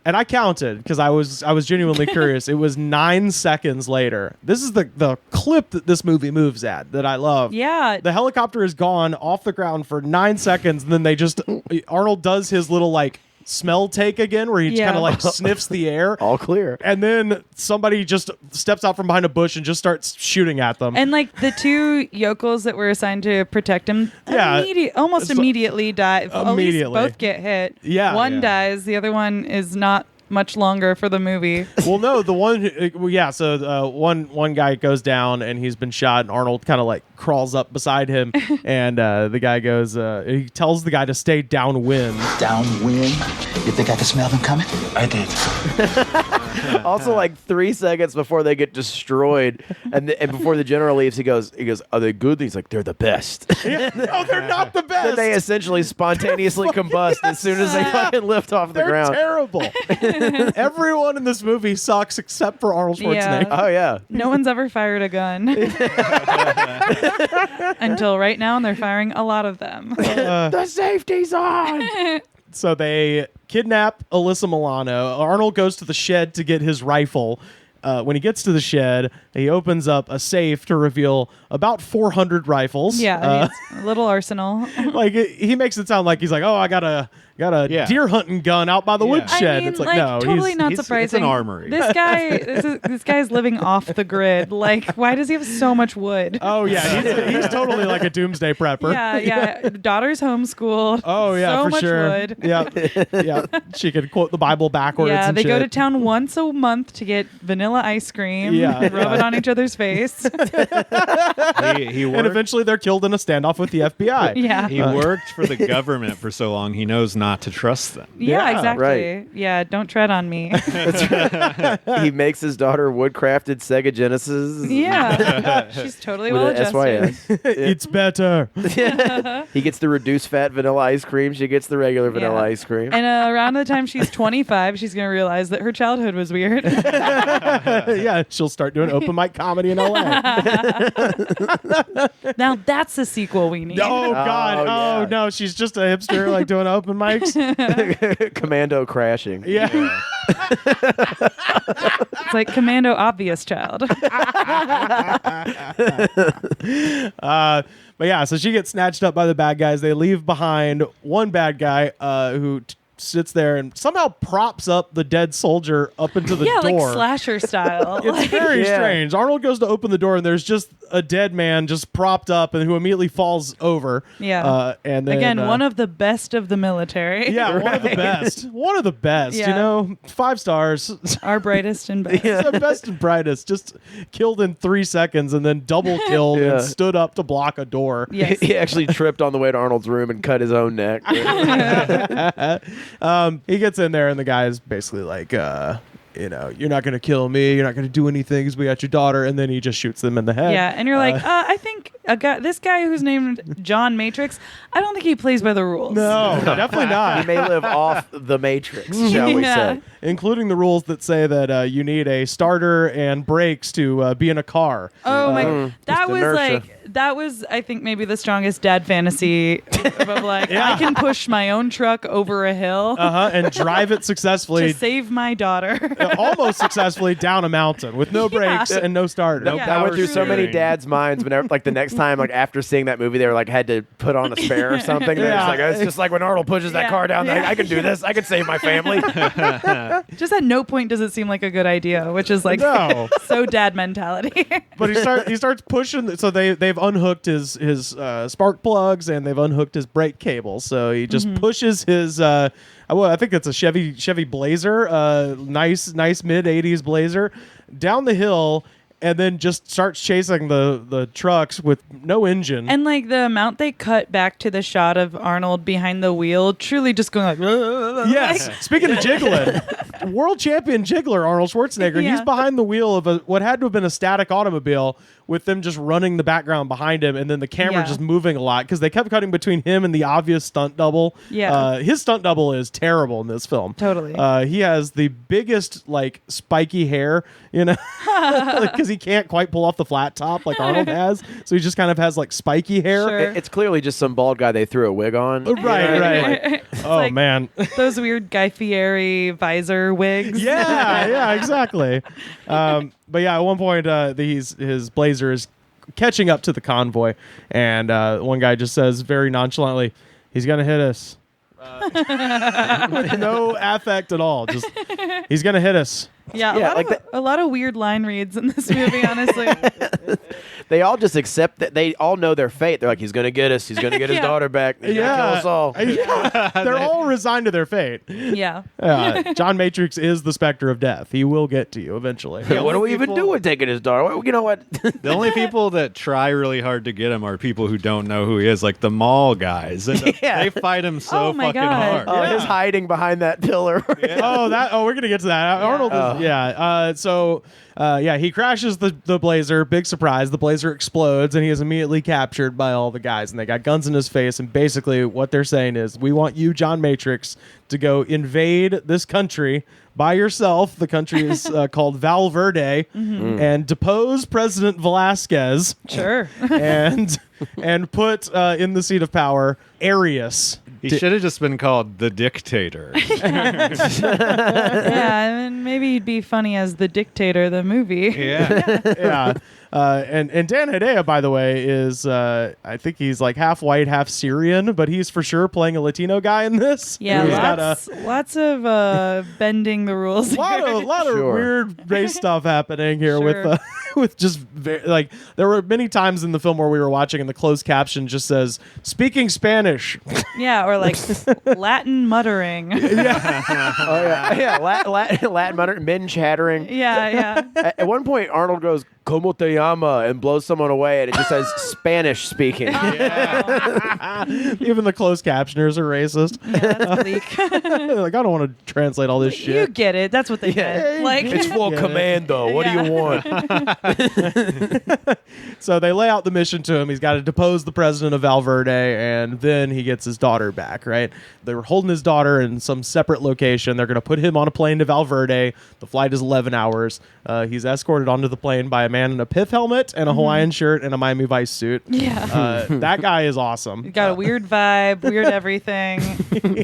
And I counted because I was genuinely curious. It was 9 seconds later. This is the clip that this movie moves at that I love. Yeah. The helicopter is gone off the ground for 9 seconds, and then Arnold does his little like smell take again where he kind of like sniffs the air. All clear. And then somebody just steps out from behind a bush and just starts shooting at them. And like the two yokels that were assigned to protect him almost immediately die. At least both get hit. Yeah. One dies. The other one is not much longer for the movie. Well, no, the one, so one guy goes down and he's been shot, and Arnold kind of like crawls up beside him, and the guy goes, he tells the guy to stay downwind. Downwind? You think I can smell them coming? I did. Also, like 3 seconds before they get destroyed, and before the general leaves, he goes, "Are they good?" He's like, "They're the best." No, they're not the best. Then they essentially spontaneously combust as soon as they fucking lift off the ground. They're terrible. Everyone in this movie sucks except for Arnold Schwarzenegger. Oh yeah. No one's ever fired a gun until right now, and they're firing a lot of them. The safety's on. So they kidnap Alyssa Milano. Arnold goes to the shed to get his rifle. When he gets to the shed, he opens up a safe to reveal about 400 rifles. Yeah, it's a little arsenal. Like he makes it sound like he's like, oh, I got a deer hunting gun out by the woodshed. I mean, it's like no, totally not surprising. It's an armory. This guy's living off the grid. Like, why does he have so much wood? Oh yeah, he's totally like a doomsday prepper. Yeah. Daughter's homeschooled. Oh yeah, so for much sure. wood. Yeah. She could quote the Bible backwards. Yeah, and they shit. go to town once a month to get vanilla ice cream. Yeah, rub it on each other's face. He worked, and eventually they're killed in a standoff with the FBI. Yeah, he worked for the government for so long. He knows not to trust them. Yeah, exactly. Right. Yeah, don't tread on me. He makes his daughter wood-crafted Sega Genesis. Yeah, she's totally well adjusted. It's better. He gets the reduced fat vanilla ice cream. She gets the regular vanilla ice cream. And around the time she's 25, she's going to realize that her childhood was weird. Yeah, she'll start doing open mic comedy in LA. Now that's the sequel we need. Oh God! Oh no, she's just a hipster like doing open mics. Commando crashing. Yeah. It's like Commando obvious child. But yeah, so she gets snatched up by the bad guys. They leave behind one bad guy who sits there and somehow props up the dead soldier up into the door. Like slasher style. It's very strange. Arnold goes to open the door and there's just a dead man just propped up and who immediately falls over. Yeah. And then, again, one of the best of the military. Yeah, one of the best. One of the best. Yeah. You know, 5 stars. Our brightest and best. The best and brightest. Just killed in 3 seconds and then double killed and stood up to block a door. Yes. He actually tripped on the way to Arnold's room and cut his own neck. He gets in there and the guy is basically like, you're not going to kill me. You're not going to do anything because we got your daughter. And then he just shoots them in the head. Yeah, and you're like, I think this guy who's named John Matrix, I don't think he plays by the rules. No, definitely not. He may live off the Matrix, shall we say. Including the rules that say that you need a starter and brakes to be in a car. Oh my! That was inertia. like that was, I think, maybe the strongest dad fantasy of like, I can push my own truck over a hill. And drive it successfully. To save my daughter. Almost successfully down a mountain with no brakes and no starter. That went through so many dads' minds whenever, like the next time, like after seeing that movie, they were like had to put on a spare or something. They're just like, it's just like when Arnold pushes that car down. I can do this. I can save my family. Just at no point does it seem like a good idea, which is like so dad mentality. But he starts pushing. So they've unhooked his spark plugs and they've unhooked his brake cable. So he just pushes his. I think it's a Chevy Blazer, nice mid '80s Blazer, down the hill. And then just starts chasing the trucks with no engine. And like the amount they cut back to the shot of Arnold behind the wheel, truly just going like. Yes. Speaking of jiggling, world champion jiggler Arnold Schwarzenegger. He's behind the wheel of what had to have been a static automobile with them just running the background behind him, and then the camera just moving a lot because they kept cutting between him and the obvious stunt double. Yeah. His stunt double is terrible in this film. Totally. He has the biggest like spiky hair, because he can't quite pull off the flat top like Arnold has, so he just kind of has like spiky hair. Sure. It's clearly just some bald guy they threw a wig on. Right. Oh man, those weird Guy Fieri visor wigs. Yeah, exactly. But yeah, at one point, his Blazer is catching up to the convoy, and one guy just says very nonchalantly, "He's gonna hit us." With no affect at all. Just he's gonna hit us. Yeah, a lot of weird line reads in this movie, honestly. They all just accept that they all know their fate. They're like, he's going to get us. He's going to get his daughter back. He's going to kill us all. They're all resigned to their fate. Yeah. John Matrix is the specter of death. He will get to you eventually. Yeah, what do we even do with taking his daughter? You know what? The only people that try really hard to get him are people who don't know who he is, like the mall guys. And they fight him so fucking hard. Oh, his hiding behind that pillar. We're going to get to that. Arnold is, he crashes the Blazer. Big surprise. The Blazer explodes, and he is immediately captured by all the guys, and they got guns in his face, and basically what they're saying is, we want you, John Matrix, to go invade this country by yourself. The country is called Valverde, and depose President Velasquez. Sure. and put in the seat of power Arius. He should have just been called the Dictator. Yeah, and maybe he'd be funny as the Dictator, the movie. Yeah. And Dan Hedaya, by the way, is I think he's like half white, half Syrian, but he's for sure playing a Latino guy in this. Yeah, lots of bending the rules. A lot of weird race stuff happening here with just like there were many times in the film where we were watching and the closed caption just says speaking Spanish. Yeah, or like Latin muttering. Latin muttering, men chattering. Yeah. At one point, Arnold goes, "Como te llama?" and blows someone away, and it just says Spanish speaking. Even the closed captioners are racist. Yeah, that's bleak. Like, I don't want to translate all this shit. You get it. That's what they get. Like, it's for Commando. What do you want? So they lay out the mission to him. He's got to depose the president of Valverde, and then he gets his daughter back, right? They were holding his daughter in some separate location. They're going to put him on a plane to Valverde. The flight is 11 hours. He's escorted onto the plane by a man in a pith helmet and a Hawaiian shirt and a Miami Vice suit. Yeah. That guy is awesome. He's got a weird vibe, weird everything.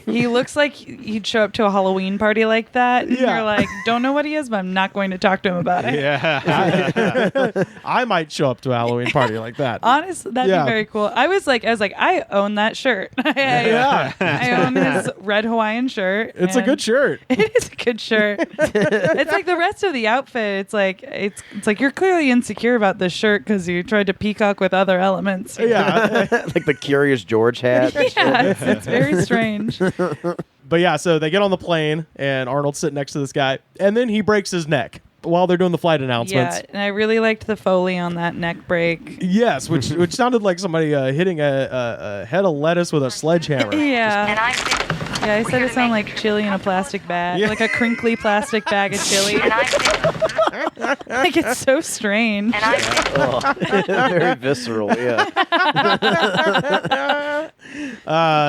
He looks like he'd show up to a Halloween party like that. And you're like, don't know what he is, but I'm not going to talk to him about it. Yeah. I might show up to a Halloween party like that. Honestly, that'd be very cool. I was like, I own that shirt. I own his red Hawaiian shirt. It's a good shirt. It is a good shirt. It's like the rest of the outfit. It's like you're clearly insecure about this shirt because you tried to peacock with other elements. Yeah. Like the Curious George hat. Yeah, it's very strange. But yeah, so they get on the plane, and Arnold's sitting next to this guy, and then he breaks his neck while they're doing the flight announcements. Yeah, and I really liked the Foley on that neck break. Yes, which sounded like somebody hitting a head of lettuce with a sledgehammer. Yeah. I said it sounded like chili in a plastic bag, like a crinkly plastic bag of chili. Like, it's so strange. Very visceral, yeah.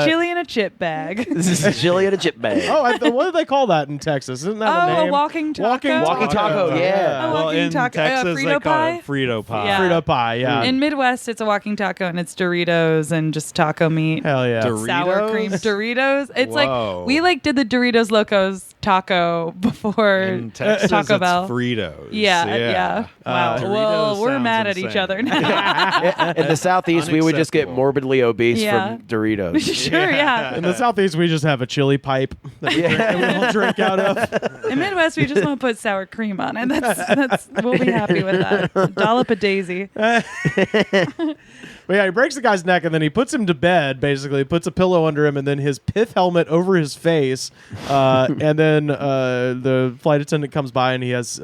Chili in a chip bag. This is chili in a chip bag. Oh, what do they call that in Texas? Isn't that a name? A walking taco. Walking taco, yeah. A Well, walking in taco. Texas, Frito they call pie? it Frito pie. Yeah. Frito pie, yeah. In Midwest, it's a walking taco, and it's Doritos and just taco meat. Hell yeah. Sour cream Doritos. It's Whoa. like we did the Doritos Locos taco before In Texas, Taco Bell. it's Fritos. Yeah. Wow. Doritos well, we're sounds mad at insane. each other now. In the Southeast, we would just get Unacceptable. morbidly obese Yeah. from Doritos. Sure, yeah. In the Southeast, we just have a chili pipe that we all drink out of. In Midwest, we just want to put sour cream on it. That's we'll be happy with that. Dollop of Daisy. But yeah, he breaks the guy's neck and then he puts him to bed, basically. Puts a pillow under him and then his pith helmet over his face. And then the flight attendant comes by and he has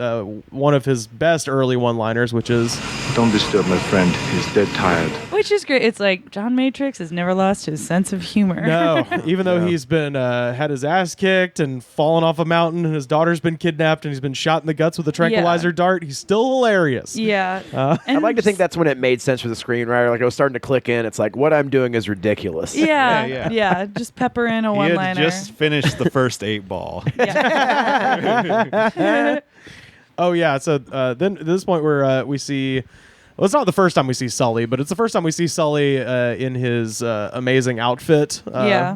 one of his best early one-liners, which is, Don't disturb my friend. He's dead tired. Which is great. It's like John Matrix has never lost his sense of humor. no, even though he's been had his ass kicked and fallen off a mountain and his daughter's been kidnapped and he's been shot in the guts with a tranquilizer dart, he's still hilarious. Yeah. I'd like to think that's when it made sense for the screenwriter. Like, it was starting to click in. It's like, what I'm doing is ridiculous. Yeah. Just pepper in a He one-liner. had just finished the first 8 ball. Oh, yeah. So then at this point where we see... Well, it's not the first time we see Sully, but it's the first time we see Sully in his amazing outfit,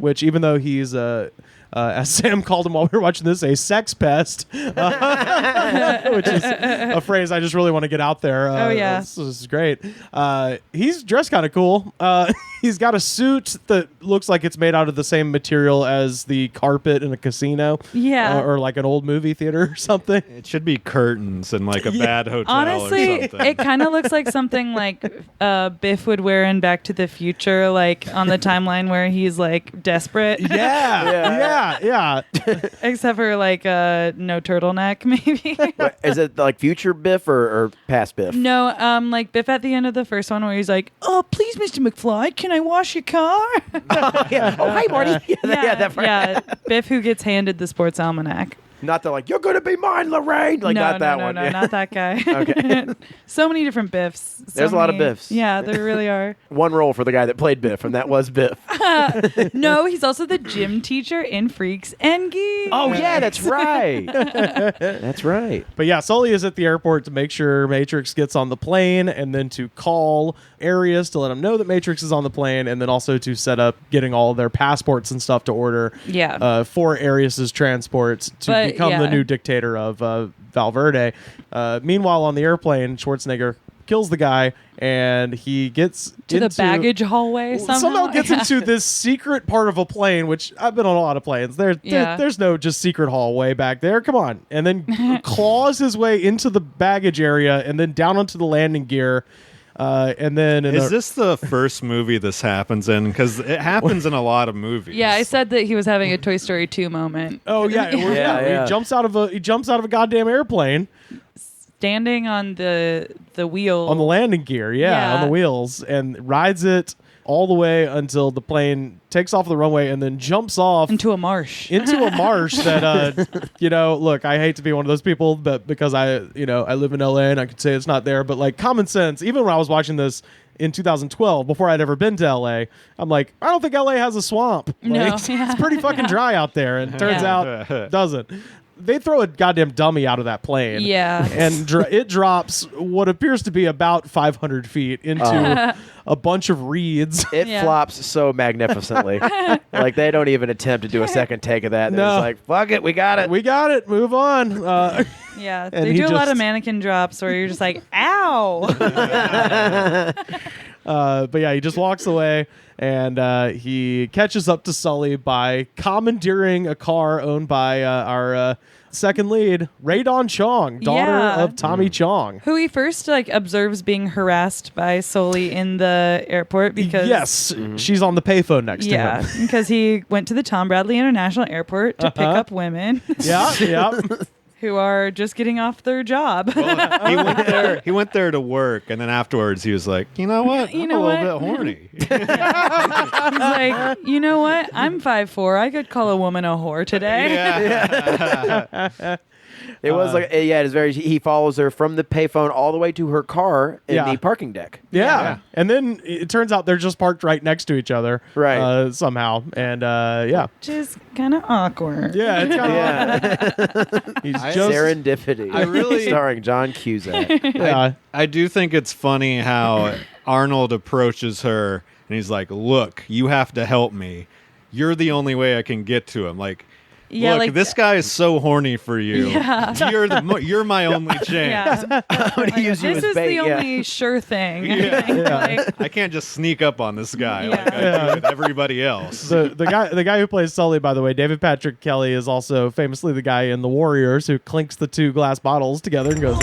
which even though he's... as Sam called him while we were watching this, a sex pest, which is a phrase I just really want to get out there. This is great. He's dressed kind of cool. He's got a suit that looks like it's made out of the same material as the carpet in a casino. Yeah. Or like an old movie theater or something. It should be curtains in like a bad hotel Honestly, or something. it kind of looks like something like Biff would wear in Back to the Future, like on the timeline where he's like desperate. Yeah. Except for like no turtleneck, maybe. What, is it like future Biff or past Biff? No, like Biff at the end of the first one where he's like, "Oh, please, Mr. McFly, can I wash your car?" Oh, hi, Marty. That part. Biff who gets handed the sports almanac. Not the like, you're going to be mine, Lorraine. Like, not that one. No, not that guy. Okay. So many different Biffs. There's a lot of Biffs. Yeah, there really are. One role for the guy that played Biff, and that was Biff. No, he's also the gym teacher in Freaks and Geeks. Oh, yeah, that's right. That's right. But yeah, Sully is at the airport to make sure Matrix gets on the plane and then to call Arius to let him know that Matrix is on the plane and then also to set up getting all their passports and stuff to order for Arius's transports to become the new dictator of Valverde. Meanwhile, on the airplane, Schwarzenegger kills the guy and he gets to the baggage hallway somehow gets into this secret part of a plane, which I've been on a lot of planes. There's no just secret hallway back there. Come on. And then claws his way into the baggage area and then down onto the landing gear. And then is this the first movie this happens in? Because it happens in a lot of movies. Yeah, I said that he was having a Toy Story 2 moment. Oh yeah. He jumps out of a goddamn airplane, standing on the wheel on the landing gear. On the wheels, and rides it all the way until the plane takes off the runway and then jumps off into a marsh. That look, I hate to be one of those people, but because I live in LA and I could say it's not there, but like common sense, even when I was watching this in 2012 before I'd ever been to LA, I'm like, I don't think LA has a swamp. It's pretty fucking dry out there, and turns out it doesn't. They throw a goddamn dummy out of that plane. Yeah. And it drops what appears to be about 500 feet into a bunch of reeds. It flops so magnificently. Like, they don't even attempt to do a second take of that. They're just like, fuck it, we got it. We got it. Move on. Yeah. They do a lot of mannequin drops where you're just like, ow. But yeah, he just walks away. And he catches up to Sully by commandeering a car owned by our second lead, Ray Dawn Chong, daughter of Tommy Chong. Who he first observes being harassed by Sully in the airport because... she's on the payphone next to him. Yeah, because he went to the Tom Bradley International Airport to pick up women. Who are just getting off their job. Well, he went there to work, and then afterwards he was like, you know what? I'm a little bit horny. He's like, you know what? I'm 5'4". I could call a woman a whore today. It was it is very. He follows her from the payphone all the way to her car in the parking deck. Yeah. And then it turns out they're just parked right next to each other, right? Somehow, and which is kind of awkward. Yeah, it's kind of He's just serendipity. Starring John Cusack. I do think it's funny how Arnold approaches her and he's like, "Look, you have to help me. You're the only way I can get to him." Like. Yeah, look, like this guy is so horny for you. Yeah. You're my only chance. Yeah. I'm gonna use you This as is bait. the only sure thing. I can't just sneak up on this guy like I do with everybody else. The guy who plays Sully, by the way, David Patrick Kelly, is also famously the guy in The Warriors who clinks the 2 glass bottles together and goes.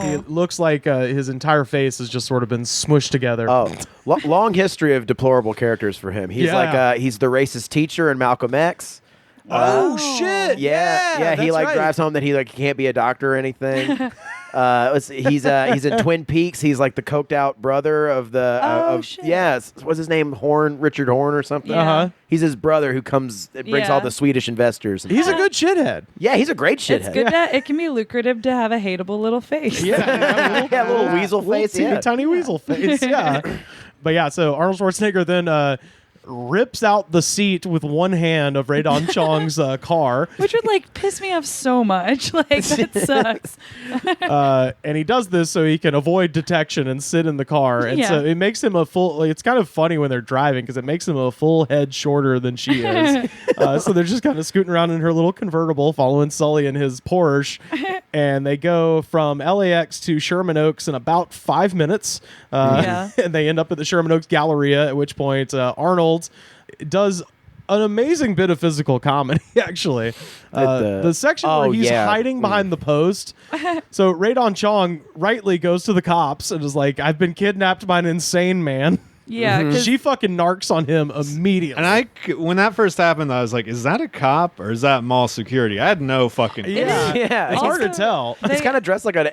It looks like his entire face has just sort of been smushed together. Oh, long history of deplorable characters for him. He's he's the racist teacher in Malcolm X. Shit! Yeah. He drives home that he can't be a doctor or anything. He's in Twin Peaks. He's like the coked out brother of the. Shit. Yes, what's his name? Richard Horn or something. Yeah. He's his brother who brings all the Swedish investors. He's a good shithead. Yeah, he's a great shithead. It's good that it can be lucrative to have a hateable little face. Yeah, little weasel face. Teeny tiny weasel face. Yeah. But yeah, so Arnold Schwarzenegger then rips out the seat with one hand of Radon Chong's car. Which would piss me off so much. That sucks. And he does this so he can avoid detection and sit in the car. And so it makes him a full, it's kind of funny when they're driving because it makes him a full head shorter than she is. So they're just kind of scooting around in her little convertible following Sully in his Porsche. And they go from LAX to Sherman Oaks in about 5 minutes. And they end up at the Sherman Oaks Galleria, at which point Arnold does an amazing bit of physical comedy, actually. The section where he's hiding behind the post. So Radon Chong rightly goes to the cops and is like, I've been kidnapped by an insane man. Yeah, she fucking narcs on him immediately. And when that first happened, I was like, "Is that a cop or is that mall security?" I had no fucking. It's hard to tell. He's kind of dressed like an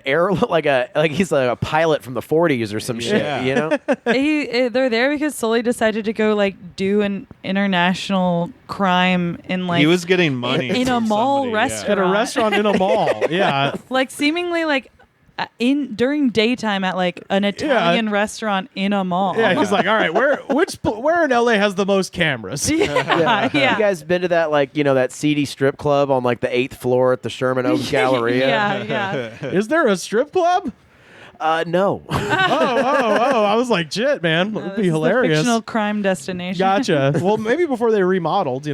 like he's a pilot from the 40s or some shit. You know, they're there because Sully decided to go do an international crime in he was getting money in a mall somebody, restaurant. At a restaurant in a mall. Yeah, seemingly during daytime at an Italian restaurant in a mall. Yeah, he's like, all right, where in LA has the most cameras? Yeah. You guys been to that that seedy strip club on the 8th floor at the Sherman Oaks Galleria? Yeah. Is there a strip club? No. I was like, shit, man, that would be hilarious. Fictional crime destination. Gotcha. Well, maybe before they remodeled,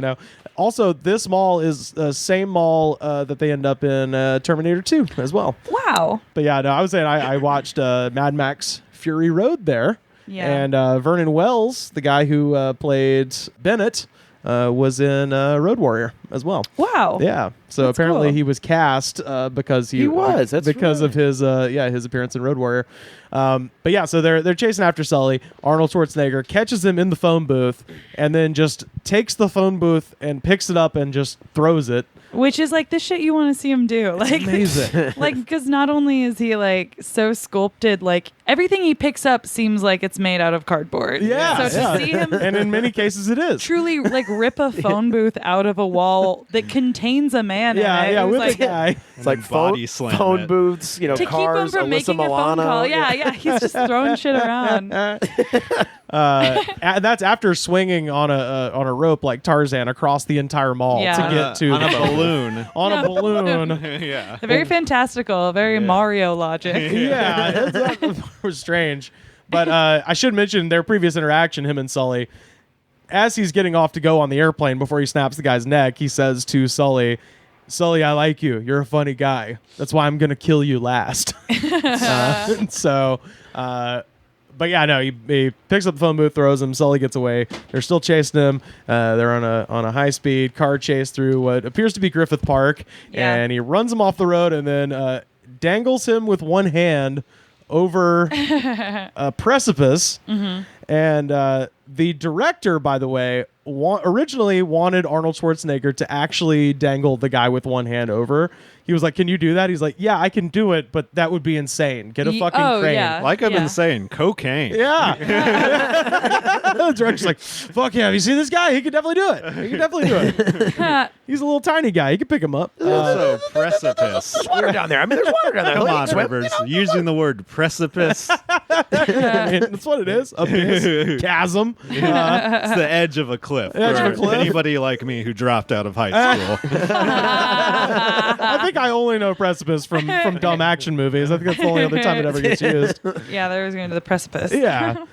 Also, this mall is the same mall that they end up in Terminator 2 as well. Wow. But yeah, no, I was saying I watched Mad Max Fury Road there. Yeah. And Vernon Wells, the guy who played Bennett, was in Road Warrior as well. Wow. Yeah. So That's apparently cool. he was cast because he was. That's because of his his appearance in Road Warrior. But yeah, so they're chasing after Sully. Arnold Schwarzenegger catches him in the phone booth and then just takes the phone booth and picks it up and just throws it. Which is the shit you want to see him do. It's amazing. Because not only is he so sculpted, everything he picks up seems like it's made out of cardboard. Yeah. So to see him, and in many cases it is. truly rip a phone booth out of a wall that contains a man in it. Yeah, with a guy. It's like body slam phone it. booths, to cars, keep him from Alyssa making Milano. a phone call. Yeah, he's just throwing shit around. That's after swinging on a rope like Tarzan across the entire mall to get to on the a phone. balloon. On a balloon. Yeah. Very fantastical, very Mario logic. Yeah, that was strange. But I should mention their previous interaction, him and Sully. As he's getting off to go on the airplane before he snaps the guy's neck, he says to Sully, I like you. You're a funny guy. That's why I'm going to kill you last. But yeah, no, he picks up the phone booth, throws him. Sully gets away. They're still chasing him. They're on a high-speed car chase through what appears to be Griffith Park. Yeah. And he runs him off the road and then dangles him with one hand over a precipice. Mm-hmm. And the director, by the way, originally wanted Arnold Schwarzenegger to actually dangle the guy with one hand over. He was like, "Can you do that?" He's like, "Yeah, I can do it, but that would be insane. Get a fucking crane." Yeah. Like I've been saying, cocaine. Yeah. The director's like, "Fuck yeah, have you seen this guy? He could definitely do it. He could definitely do it. He's a little tiny guy. He could pick him up." Also, precipice. Water down there. I mean, there's water down there. Come Let me on, swim. Rivers. Using the word precipice. I mean, that's what it is. Abyss, chasm. It's the edge of a cliff. Edge of a for cliff. Anybody like me who dropped out of high school. I think I only know precipice from dumb action movies. I think that's the only other time it ever gets used. Yeah, there was going to the precipice. Yeah.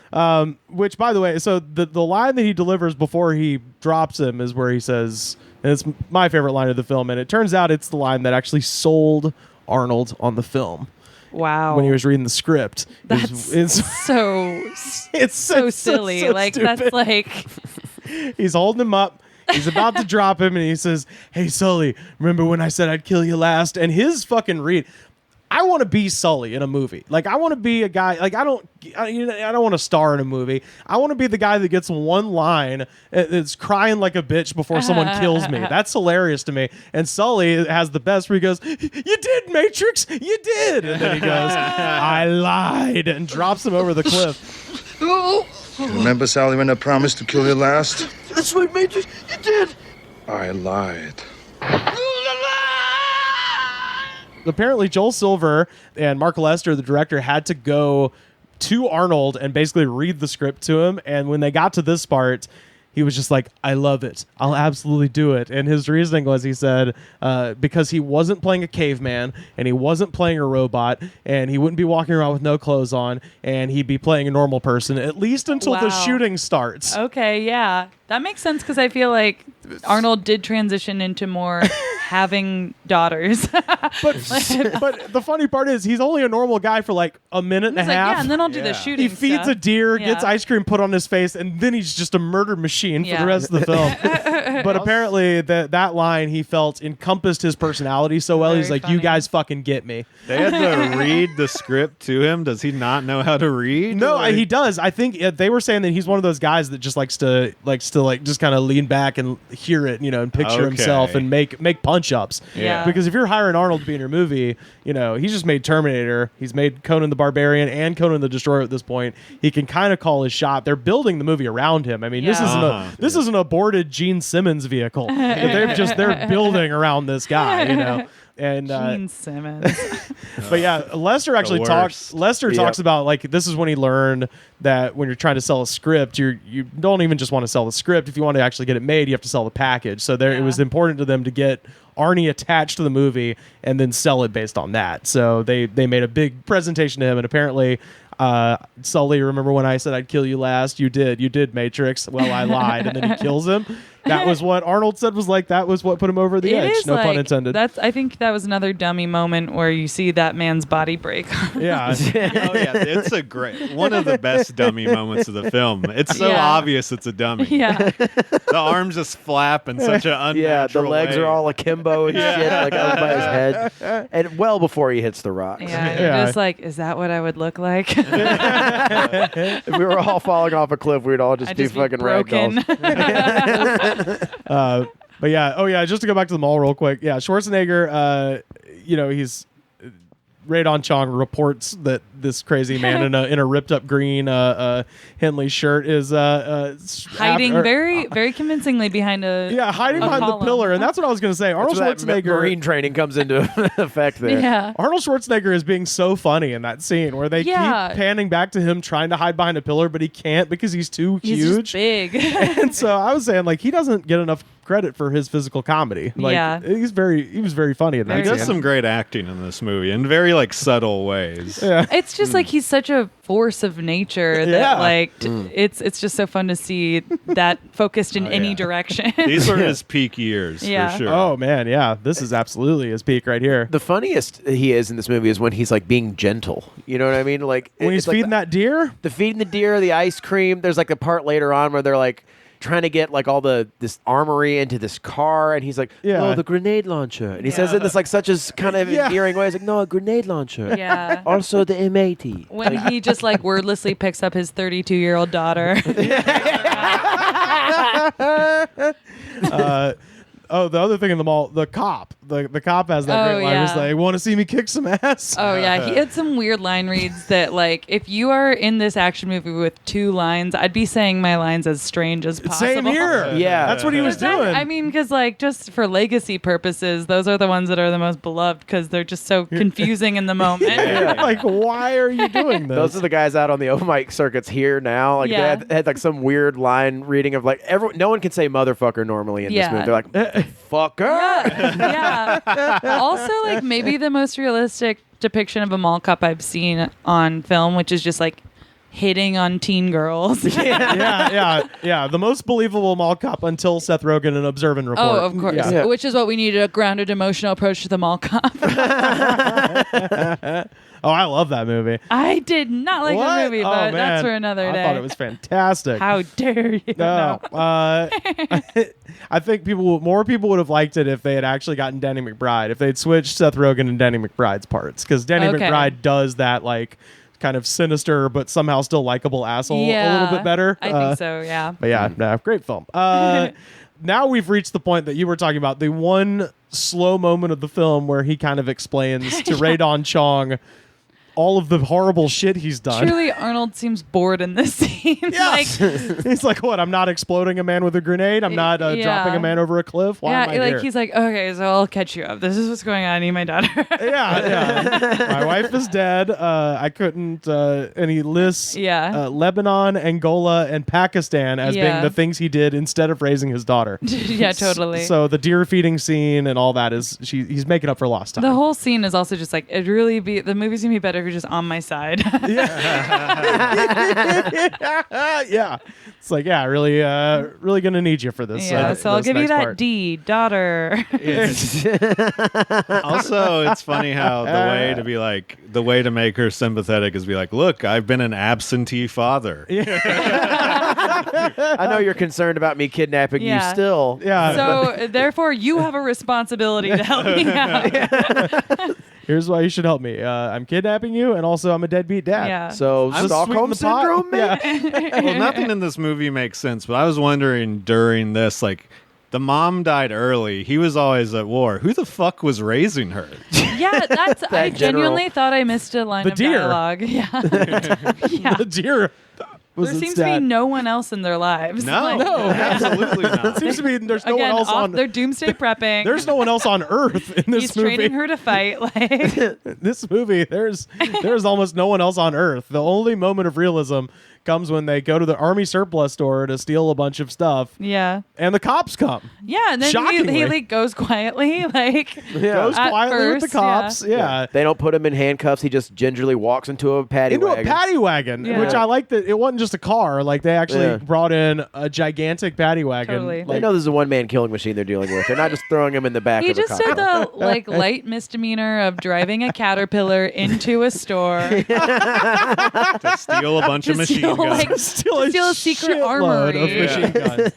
Which, by the way, so the line that he delivers before he drops him is where he says, and it's my favorite line of the film, and it turns out it's the line that actually sold Arnold on the film. Wow. When he was reading the script. It's so silly. so like, stupid. that's like... He's holding him up. He's about to drop him, and he says, "Hey, Sully, remember when I said I'd kill you last?" And his fucking read, I want to be Sully in a movie. Like, I want to be a guy. Like, I don't want to star in a movie. I want to be the guy that gets one line that's crying like a bitch before someone kills me. That's hilarious to me. And Sully has the best where he goes, "You did, Matrix. You did." And then he goes, "I lied," and drops him over the cliff. Remember, Sally, when I promised to kill you last? That's right, Major. You did. I lied. Apparently, Joel Silver and Mark Lester, the director, had to go to Arnold and basically read the script to him. And when they got to this part, he was just like, "I love it. I'll absolutely do it." And his reasoning was, he said, because he wasn't playing a caveman and he wasn't playing a robot and he wouldn't be walking around with no clothes on and he'd be playing a normal person, at least until the shooting starts. Okay, yeah. That makes sense because I feel like Arnold did transition into more having daughters. But the funny part is he's only a normal guy for like a minute and a half. Yeah, and then I'll do the shooting He feeds stuff. a deer, Yeah. gets ice cream put on his face, and then he's just a murder machine for the rest of the film. But apparently that line he felt encompassed his personality so well. He's Very like, funny. "You guys fucking get me." They had to read the script to him. Does he not know how to read? No, he does. I think they were saying that he's one of those guys that just likes to just kind of lean back and hear it, and picture himself and make punch ups. Yeah. Because if you're hiring Arnold to be in your movie, he's just made Terminator, he's made Conan the Barbarian and Conan the Destroyer at this point. He can kind of call his shot. They're building the movie around him. I mean, this isn't an aborted Gene Simmons vehicle. They're building around this guy, And Gene Simmons. but yeah, Lester actually talks. Lester talks about like this is when he learned that when you're trying to sell a script, you don't even just want to sell the script. If you want to actually get it made, you have to sell the package. So it was important to them to get Arnie attached to the movie and then sell it based on that. So they made a big presentation to him, and apparently. Sully, remember when I said I'd kill you last? You did, Matrix. Well, I lied, and then he kills him. That was what Arnold said was like. That was what put him over the edge. No pun intended. I think that was another dummy moment where you see that man's body break. Yeah. It's a great one of the best dummy moments of the film. It's so obvious it's a dummy. Yeah. The arms just flap in such an unnatural Yeah, the legs way. are all akimbo and shit, like up by his head, and well before he hits the rocks. Yeah, you're just like, is that what I would look like? If we were all falling off a cliff, we'd all just be fucking broken. But yeah, just to go back to the mall real quick. Yeah, Schwarzenegger, he's Radon Chong reports that this crazy man in a ripped up green Henley shirt is hiding very convincingly behind hiding behind column. the pillar, and that's what I was going to say. Arnold Schwarzenegger marine training comes into effect there. Yeah. Arnold Schwarzenegger is being so funny in that scene where they keep panning back to him trying to hide behind a pillar, but he can't because he's too He's huge, just big. And so I was saying, like, he doesn't get enough credit for his physical comedy. Like, he was very funny in that. He does some great acting in this movie in very like subtle ways. Yeah. It's just like he's such a force of nature that it's just so fun to see that focused in any direction. These are his peak years for sure. Oh man, yeah. This is absolutely his peak right here. The funniest he is in this movie is when he's like being gentle. You know what I mean? Like when he's feeding that deer? The feeding the deer, the ice cream. There's like the part later on where they're like, trying to get like all this armory into this car, and he's like, "Oh, the grenade launcher," and he says it in this like such a kind of endearing way. He's like, "No, a grenade launcher." Yeah. Also the M80. When he just like wordlessly picks up his 32-year-old daughter. The other thing in the mall, the cop. The cop has that great line. He's like, "Want to see me kick some ass?" Oh, yeah. He had some weird line reads that, like, if you are in this action movie with 2 lines, I'd be saying my lines as strange as possible. Same here. Yeah. That's what he was doing. I mean, because, like, just for legacy purposes, those are the ones that are the most beloved because they're just so confusing in the moment. Like, why are you doing this? Those are the guys out on the open mic circuits here now. Like, they had like some weird line reading of like, no one can say motherfucker normally in this movie. They're like, fucker. Yeah. Also, like, maybe the most realistic depiction of a mall cop I've seen on film, which is just like hitting on teen girls. Yeah. The most believable mall cop until Seth Rogen and Observe and Report. Oh, of course. Yeah. Which is what we needed, a grounded emotional approach to the mall cop. Oh, I love that movie. I did not like the movie, but that's for another day. I thought it was fantastic. How dare you? No. I think more people would have liked it if they had actually gotten Danny McBride, if they'd switched Seth Rogen and Danny McBride's parts, because Danny McBride does that like kind of sinister but somehow still likable asshole a little bit better. I think so, yeah. But yeah, great film. Now we've reached the point that you were talking about, the one slow moment of the film where he kind of explains to Rae Dawn Chong all of the horrible shit he's done. Truly, Arnold seems bored in this scene. Yes. He's like, what? I'm not exploding a man with a grenade? I'm not dropping a man over a cliff? Why am I here? He's like, okay, so I'll catch you up. This is what's going on. I need my daughter. My wife is dead. I couldn't. And he lists Lebanon, Angola, and Pakistan as being the things he did instead of raising his daughter. Yeah, totally. So the deer feeding scene and all that he's making up for lost time. The whole scene is also just like, the movie's gonna be better if you're just on my side. Yeah. It's like, really gonna need you for this. Yeah, so I'll give you that part. D, daughter. Also, it's funny how the way to make her sympathetic is be like, look, I've been an absentee father. I know you're concerned about me kidnapping you still. Yeah. So therefore you have a responsibility to help me out. Here's why you should help me. I'm kidnapping you, and also I'm a deadbeat dad. Yeah. So Stockholm syndrome, man. Well, nothing in this movie makes sense, but I was wondering during this, like, the mom died early. He was always at war. Who the fuck was raising her? Yeah, I genuinely thought I missed a line of dialogue. Yeah. The deer. There seems to be no one else in their lives. No, absolutely not. It seems to be there's no one else on. They're doomsday prepping. There's no one else on Earth in this movie. He's training her to fight. This movie, there's almost no one else on Earth. The only moment of realism comes when they go to the army surplus store to steal a bunch of stuff. Yeah. And the cops come. Yeah, and then he like goes quietly, goes quietly with the cops. Yeah. They don't put him in handcuffs. He just gingerly walks into a paddy wagon. Which I like that it wasn't just a car. Like they actually brought in a gigantic paddy wagon. Totally. They know this is a one-man killing machine they're dealing with. They're not just throwing him in the back of a car. He just did the light misdemeanor of driving a Caterpillar into a store to steal a bunch of machine guns. Steal a secret armory of machine guns.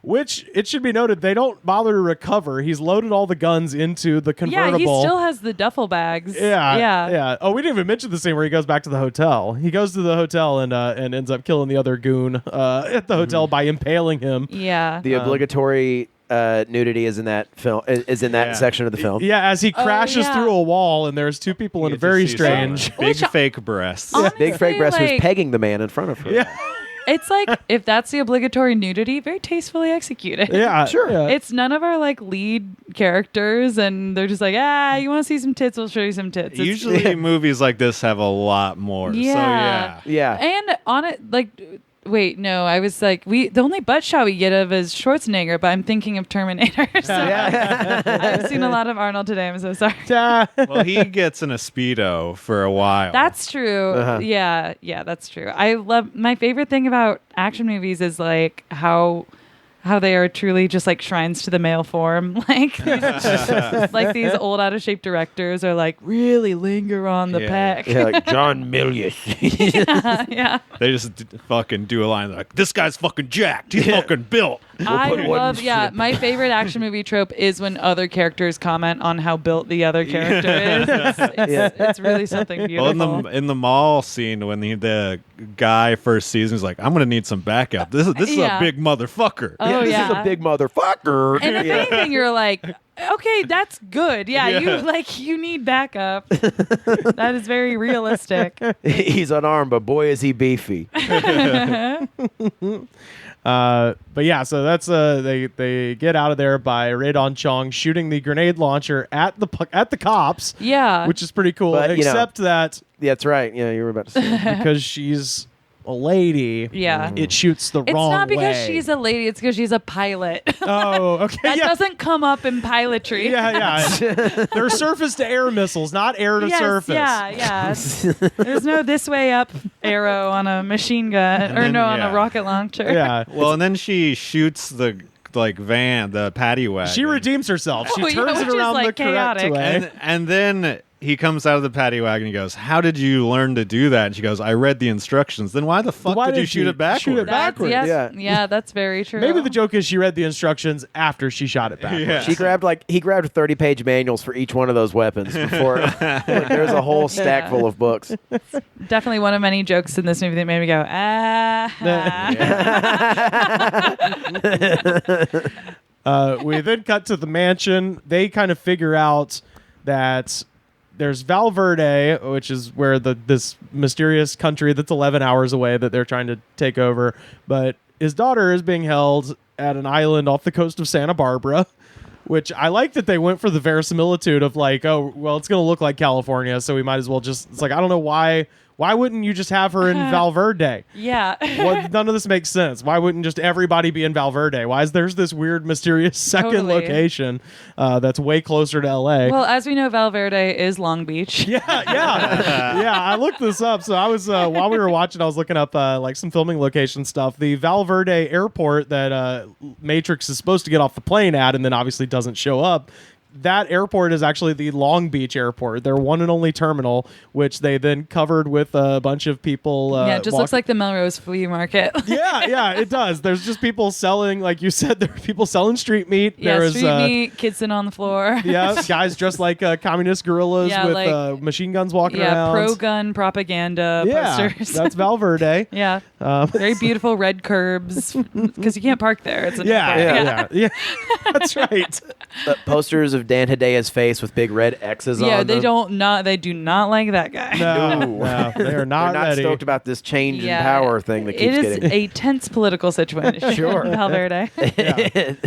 Which, it should be noted, they don't bother to recover. He's loaded all the guns into the convertible. Yeah, he still has the duffel bags. Yeah. Oh, we didn't even mention the scene where he goes back to the hotel. He goes to the hotel and ends up killing the other goon at the hotel by impaling him. Yeah. The obligatory nudity is in that film. Is in that section of the film. Yeah, as he crashes through a wall, and there's two people in a very strange big fake breasts. Honestly, big fake breasts who's pegging the man in front of her. Yeah. It's like, if that's the obligatory nudity, very tastefully executed. Yeah, sure. Yeah. It's none of our lead characters, and they're just like, you want to see some tits? We'll show you some tits. Usually movies like this have a lot more. Yeah. So yeah. And on it, wait, no, I was like, the only butt shot we get of is Schwarzenegger, but I'm thinking of Terminator. So I've seen a lot of Arnold today. I'm so sorry. Well, he gets in a Speedo for a while. That's true. Yeah, that's true. My favorite thing about action movies is how how they are truly just like shrines to the male form. Like these old out of shape directors are like really linger on the peck. Yeah, like John Milius. Yeah. They just fucking do a line like, this guy's fucking jacked. He's fucking built. I love, my favorite action movie trope is when other characters comment on how built the other character is. It's really something beautiful. Well, in the mall scene when the guy first sees him, he's like, I'm going to need some backup. This is a big motherfucker. Oh, this is a big motherfucker. And if anything, you're like, okay, that's good. Yeah, you need backup. That is very realistic. He's unarmed, but boy, is he beefy. But yeah, so that's they get out of there by Radon Chong shooting the grenade launcher at the cops. Yeah, which is pretty cool. But, except that that's right. Yeah, you were about to say because she's a lady. Yeah, it shoots the wrong way. It's not because she's a lady; it's because she's a pilot. Oh, okay. That doesn't come up in pilotry. Yeah. They're surface to air missiles, not air to surface. Yeah. There's no this way up arrow on a machine gun on a rocket launcher. Yeah. Well, and then she shoots the van, the paddy wagon. She redeems herself. She turns it around the correct way. And then he comes out of the paddy wagon and he goes, how did you learn to do that? And she goes, I read the instructions. Then why the fuck did you shoot it backwards? Shoot it backwards. Yeah, that's very true. Maybe the joke is she read the instructions after she shot it backwards. Yeah. He grabbed 30-page manuals for each one of those weapons before. There's a whole stack full of books. Definitely one of many jokes in this movie that made me go, We then cut to the mansion. They kind of figure out that there's Valverde, which is where this mysterious country that's 11 hours away that they're trying to take over. But his daughter is being held at an island off the coast of Santa Barbara, which I like that they went for the verisimilitude of like, oh, well, it's going to look like California, so we might as well just, it's like, I don't know why wouldn't you just have her in Valverde? Yeah. Well, none of this makes sense. Why wouldn't just everybody be in Valverde? Why is there's this weird, mysterious second location that's way closer to LA? Well, as we know, Valverde is Long Beach. Yeah. I looked this up. So I was while we were watching, I was looking up like some filming location stuff. The Valverde airport that Matrix is supposed to get off the plane at, and then obviously doesn't show up. That airport is actually the Long Beach airport, their one and only terminal, which they then covered with a bunch of people. It just looks like the Melrose Flea Market. Yeah, it does. There's just people selling, like you said, there are people selling street meat. Yeah, street meat, kids sitting on the floor. Yeah, guys dressed like communist guerillas with machine guns walking around. Yeah, pro-gun propaganda posters. That's Valverde. Yeah. Very beautiful red curbs, because you can't park there. It's yeah. That's right. Posters of Dan Hidea's face with big red X's on them. Yeah, they do not like that guy. No, they are not ready. Stoked about this change in power thing that keeps getting. It is a tense political situation. Sure. Valverde.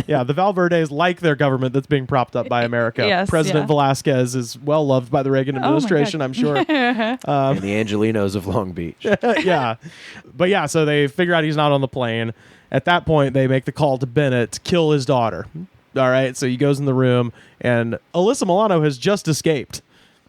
Yeah, the Valverdes like their government that's being propped up by America. Yes, President Velasquez is well loved by the Reagan administration, I'm sure. And the Angelinos of Long Beach. Yeah. But yeah, so they figure out he's not on the plane. At that point, they make the call to Bennett to kill his daughter. All right, so he goes in the room, and Alyssa Milano has just escaped.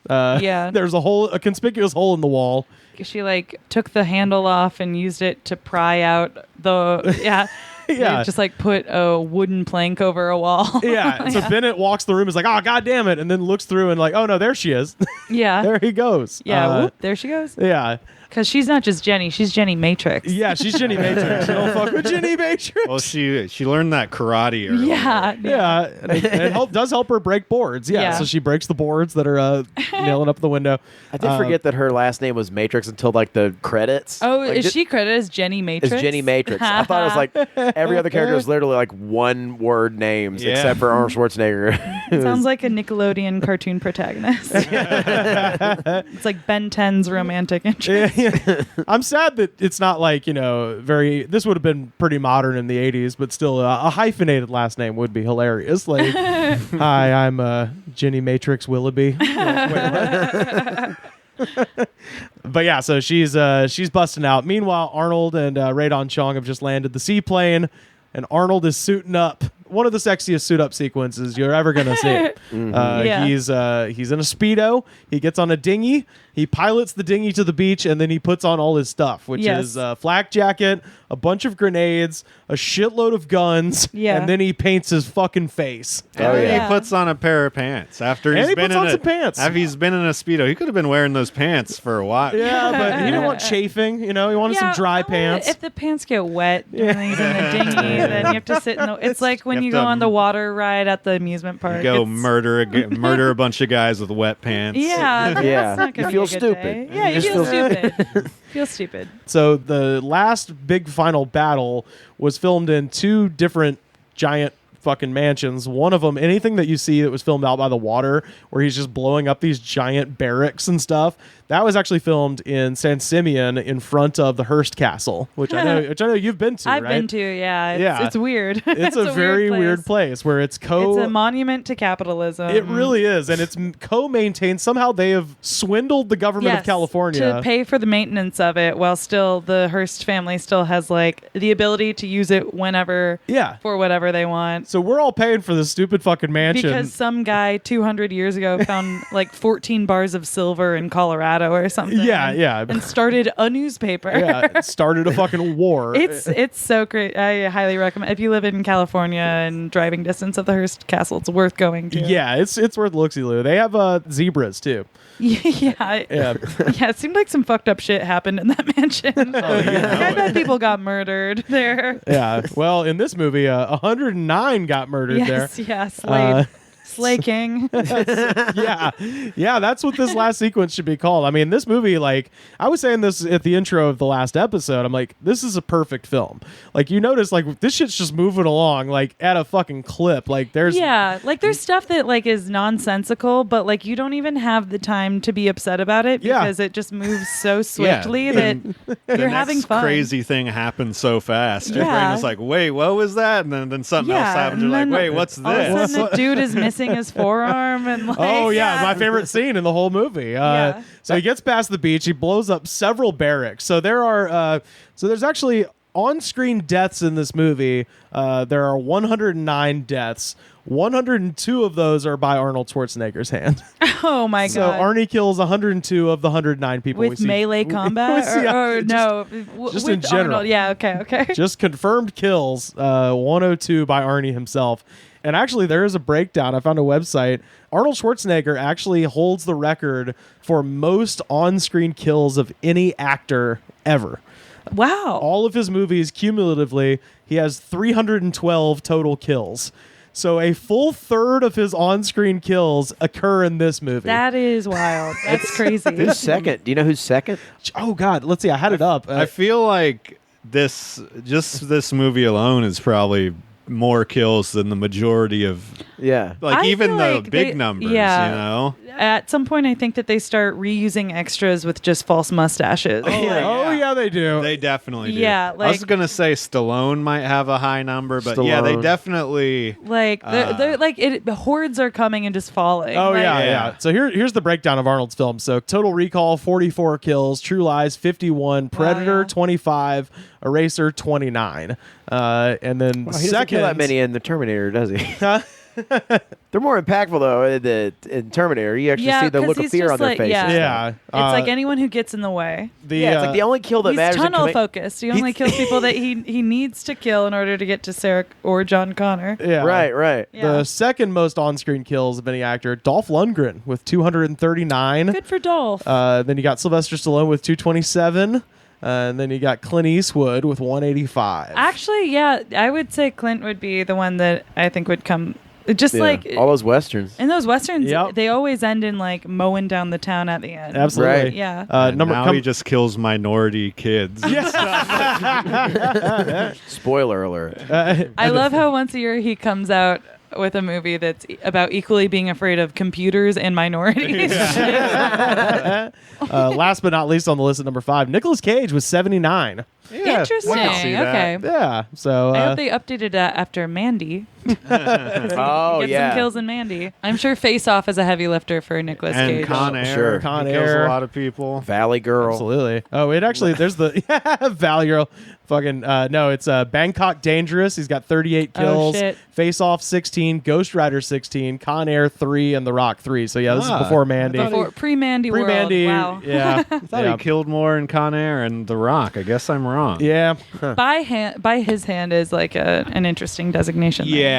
There's a conspicuous hole in the wall. She took the handle off and used it to pry out the Yeah. Just put a wooden plank over a wall. Yeah. So Bennett walks the room, is like, oh, God damn it. And then looks through and oh, no, there she is. Yeah. There he goes. Yeah. Whoop, there she goes. Yeah. Because she's not just Jenny, she's Jenny Matrix. Yeah, she's Jenny Matrix. You don't fuck with Jenny Matrix. Well, she learned that karate earlier. Yeah. And it does help her break boards. Yeah. So she breaks the boards that are nailing up the window. I did forget that her last name was Matrix until the credits. Oh, is she credited as Jenny Matrix? As Jenny Matrix. I thought it was every other character was literally one word names except for Arnold Schwarzenegger. Sounds like a Nickelodeon cartoon protagonist. It's like Ben 10's romantic interest. I'm sad that it's not very. This would have been pretty modern in the 80s, but still a hyphenated last name would be hilarious. Hi, I'm Jenny Matrix Willoughby. But yeah, so she's busting out. Meanwhile, Arnold and Radon Chong have just landed the seaplane, and Arnold is suiting up one of the sexiest suit up sequences you're ever gonna see. He's in a Speedo. He gets on a dinghy. He pilots the dinghy to the beach, and then he puts on all his stuff, which is a flak jacket, a bunch of grenades, a shitload of guns, and then he paints his fucking face. He puts on a pair of pants after he's been in some pants. After he's been in a Speedo, he could have been wearing those pants for a while. Yeah, but he didn't want chafing. He wanted some dry pants. If the pants get wet when he's in the dinghy, then you have to sit in the. It's like when you go on the water ride at the amusement park. Go murder a bunch of guys with wet pants. Yeah, that's not gonna you feel be a good stupid. day. Yeah, you feel stupid. Feel stupid. So the last big final battle was filmed in two different giant fucking mansions. One of them, anything that you see that was filmed out by the water, where he's just blowing up these giant barracks and stuff, that was actually filmed in San Simeon in front of the Hearst Castle, which I know you've been to. I've right? been to, yeah. It's weird. It's a very weird place where it's It's a monument to capitalism. It really is, and it's co-maintained. Somehow they have swindled the government of California to pay for the maintenance of it, while still the Hearst family still has like the ability to use it whenever, for whatever they want. So we're all paying for this stupid fucking mansion because some guy 200 years ago found like 14 bars of silver in Colorado or something. And started a newspaper. Started a fucking war. It's so great. I highly recommend if you live in California and driving distance of the Hearst Castle, it's worth going to. Yeah, it's worth looksy-loo. They have zebras too. Yeah. It seemed like some fucked up shit happened in that mansion. I bet people got murdered there. Yeah. Well, in this movie, 109 got murdered there. Yeah, Slay King. Yeah, that's what this last sequence should be called. I mean, this movie, like, I was saying this at the intro of the last episode, I'm like, this is a perfect film. Like, you notice, like, this shit's just moving along, like, at a fucking clip. Like, there's stuff that, like, is nonsensical, but, like, you don't even have the time to be upset about it because it just moves so swiftly that you're having fun. Crazy thing happens so fast. Your brain is like, wait, what was that? And then something else happens. You're like, wait, what's this? All of a sudden, the dude is missing his forearm and like, my favorite scene in the whole movie. So he gets past the beach, he blows up several barracks. So there's actually on-screen deaths in this movie. There are 109 deaths. 102 of those are by Arnold Schwarzenegger's hand. Oh my god! So Arnie kills 102 of the 109 people with melee combat, just in general. Arnold. Yeah, okay. Just confirmed kills. 102 by Arnie himself. And actually, there is a breakdown. I found a website. Arnold Schwarzenegger actually holds the record for most on-screen kills of any actor ever. Wow. All of his movies, cumulatively, he has 312 total kills. So a full third of his on-screen kills occur in this movie. That is wild. That's crazy. Who's second? Do you know who's second? Oh, God. Let's see. I had it up. I feel like this movie alone is probably more kills than the majority of even the big numbers, At some point I think that they start reusing extras with just false mustaches. They do. They definitely do. Yeah, I was gonna say Stallone might have a high number, but they definitely the hordes are coming and just falling. So here's the breakdown of Arnold's films. So Total Recall 44 kills, True Lies 51, Predator 25, Eraser 29, and then he doesn't kill that many in the Terminator, does he? They're more impactful though in Terminator. You actually see the look of fear on their faces. It's like anyone who gets in the way. It's like the only kill that matters. He's tunnel focused. He only kills people that he needs to kill in order to get to Sarah or John Connor. Yeah, right. Yeah. The second most on-screen kills of any actor, Dolph Lundgren with 239. Good for Dolph. Then you got Sylvester Stallone with 227. And then you got Clint Eastwood with 185. Actually, I would say Clint would be the one that I think would come. Just like all those westerns. In those westerns, they always end in like mowing down the town at the end. Absolutely. Right. Yeah. Now he just kills minority kids. Spoiler alert. I love how once a year he comes out with a movie that's about equally being afraid of computers and minorities. Last but not least on the list at number 5, Nicolas Cage was 79. Interesting. Okay. Yeah. So I hope they updated that after Mandy. Oh, Get yeah. some kills in Mandy. I'm sure Face Off is a heavy lifter for Nicolas Cage. And Con Air. Sure. Con He kills Air. a lot of people. Valley Girl. Absolutely. Oh, it actually, there's the Valley Girl. Fucking, no, it's Bangkok Dangerous. He's got 38 kills. shit. Face Off 16, Ghost Rider 16, Con Air 3, and The Rock 3. So yeah, this is before Mandy. Before pre-Mandy world. Pre-Mandy. Wow. Yeah. I thought he killed more in Con Air and The Rock. I guess I'm wrong. Yeah. By his hand is like an interesting designation. Yeah.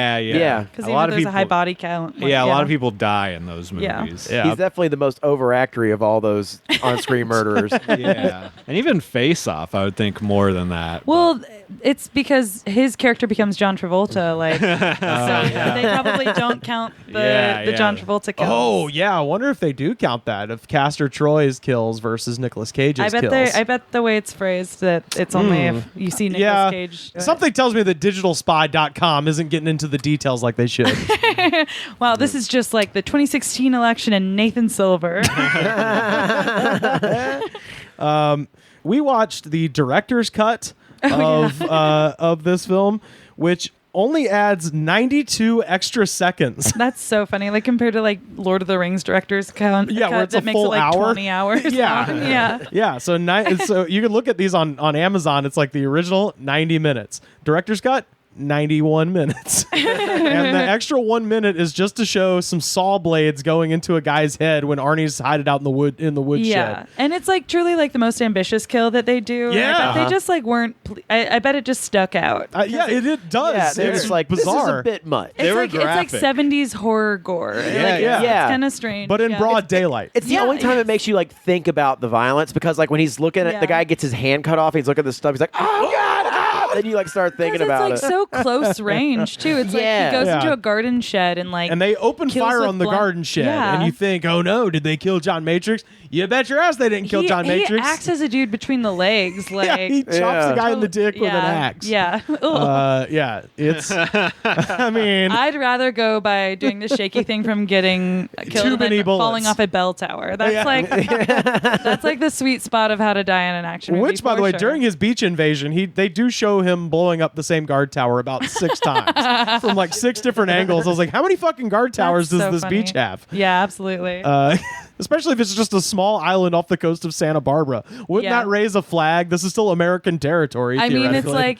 Because there's a high body count. A lot of people die in those Yeah. movies. Yeah. He's definitely the most overactory of all those on-screen murderers. Yeah. And even Face Off, I would think more than that. Well, it's because his character becomes John Travolta. Like, so they probably don't count the John Travolta kills. Oh, yeah. I wonder if they do count that. If Castor Troy's kills versus Nicolas Cage's kills. I bet the way it's phrased that it's only if you see Nicolas Cage. Something tells me that digitalspy.com isn't getting into the details like they should. Wow, this is just like the 2016 election and Nathan Silver. We watched the director's cut of this film, which only adds 92 extra seconds. That's so funny. Like compared to like Lord of the Rings director's count. Yeah, where it's that a makes full it like hour. 20 hours. Yeah. long. Yeah. Yeah, so so you can look at these on Amazon. It's like the original 90 minutes. Director's cut 91 minutes. And the extra 1 minute is just to show some saw blades going into a guy's head when Arnie's hiding out in the woodshed. Yeah, and it's like truly like the most ambitious kill that they do. Yeah. I bet they just like weren't. I bet it just stuck out. Yeah, it does. Yeah, they're it's just like, bizarre. this is a bit much. It's like 70s horror gore. Yeah. It's kind of strange. But in broad daylight. It's the only time it makes you like think about the violence, because like when he's looking at the guy gets his hand cut off, he's looking at the stuff, he's like, oh God, then you like start thinking about it's it. like so close range too. It's like he goes into a garden shed and like and they open kills fire with on the blunt- garden shed, Yeah. and you think, oh no, did they kill John Matrix? You bet your ass they didn't kill John Matrix. He acts as a dude between the legs. Like he chops the guy in the dick with an axe. Yeah. Yeah, it's. I mean, I'd rather go by doing the shaky thing from getting killed many than bullets. falling off a bell tower. That's that's like the sweet spot of how to die in an action movie. which, by the for way, sure. during his beach invasion, they do show him blowing up the same guard tower about 6 times from like 6 different angles. I was like, how many fucking guard towers That's does so this funny. beach have? Yeah, absolutely. Especially if it's just a small island off the coast of Santa Barbara. Wouldn't Yeah. that raise a flag? This is still American territory. I mean, it's theoretically. like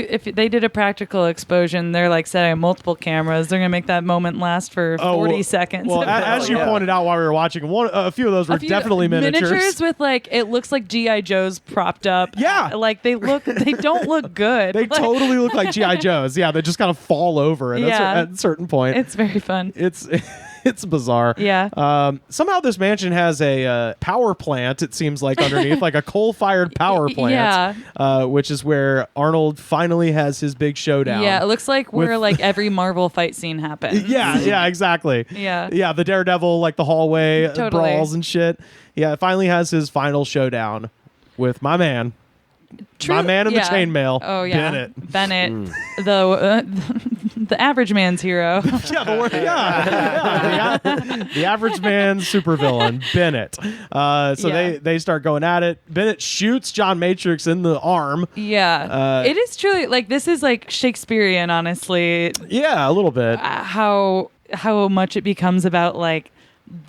if they did a practical explosion, they're like setting up multiple cameras. They're gonna make that moment last for 40 seconds. Well, as you pointed out while we were watching, a few of those were definitely miniatures. Miniatures with like it looks like GI Joes propped up. Yeah, like they don't look good. They totally look like GI Joes. Yeah, they just kind of fall over at a certain point. It's very fun. It's bizarre. Yeah. Somehow this mansion has a power plant, it seems like, underneath, like a coal-fired power plant. Yeah. Which is where Arnold finally has his big showdown. Yeah, it looks like where like every Marvel fight scene happens. Yeah, exactly. Yeah. Yeah, the Daredevil, like the hallway Totally. brawls and shit. Yeah, it finally has his final showdown with my man. My man in the chainmail. Oh yeah, Bennett. The average man's hero. The average man's supervillain, Bennett. They start going at it. Bennett shoots John Matrix in the arm. Yeah, it is truly like this is like Shakespearean, honestly. Yeah, a little bit. How much it becomes about like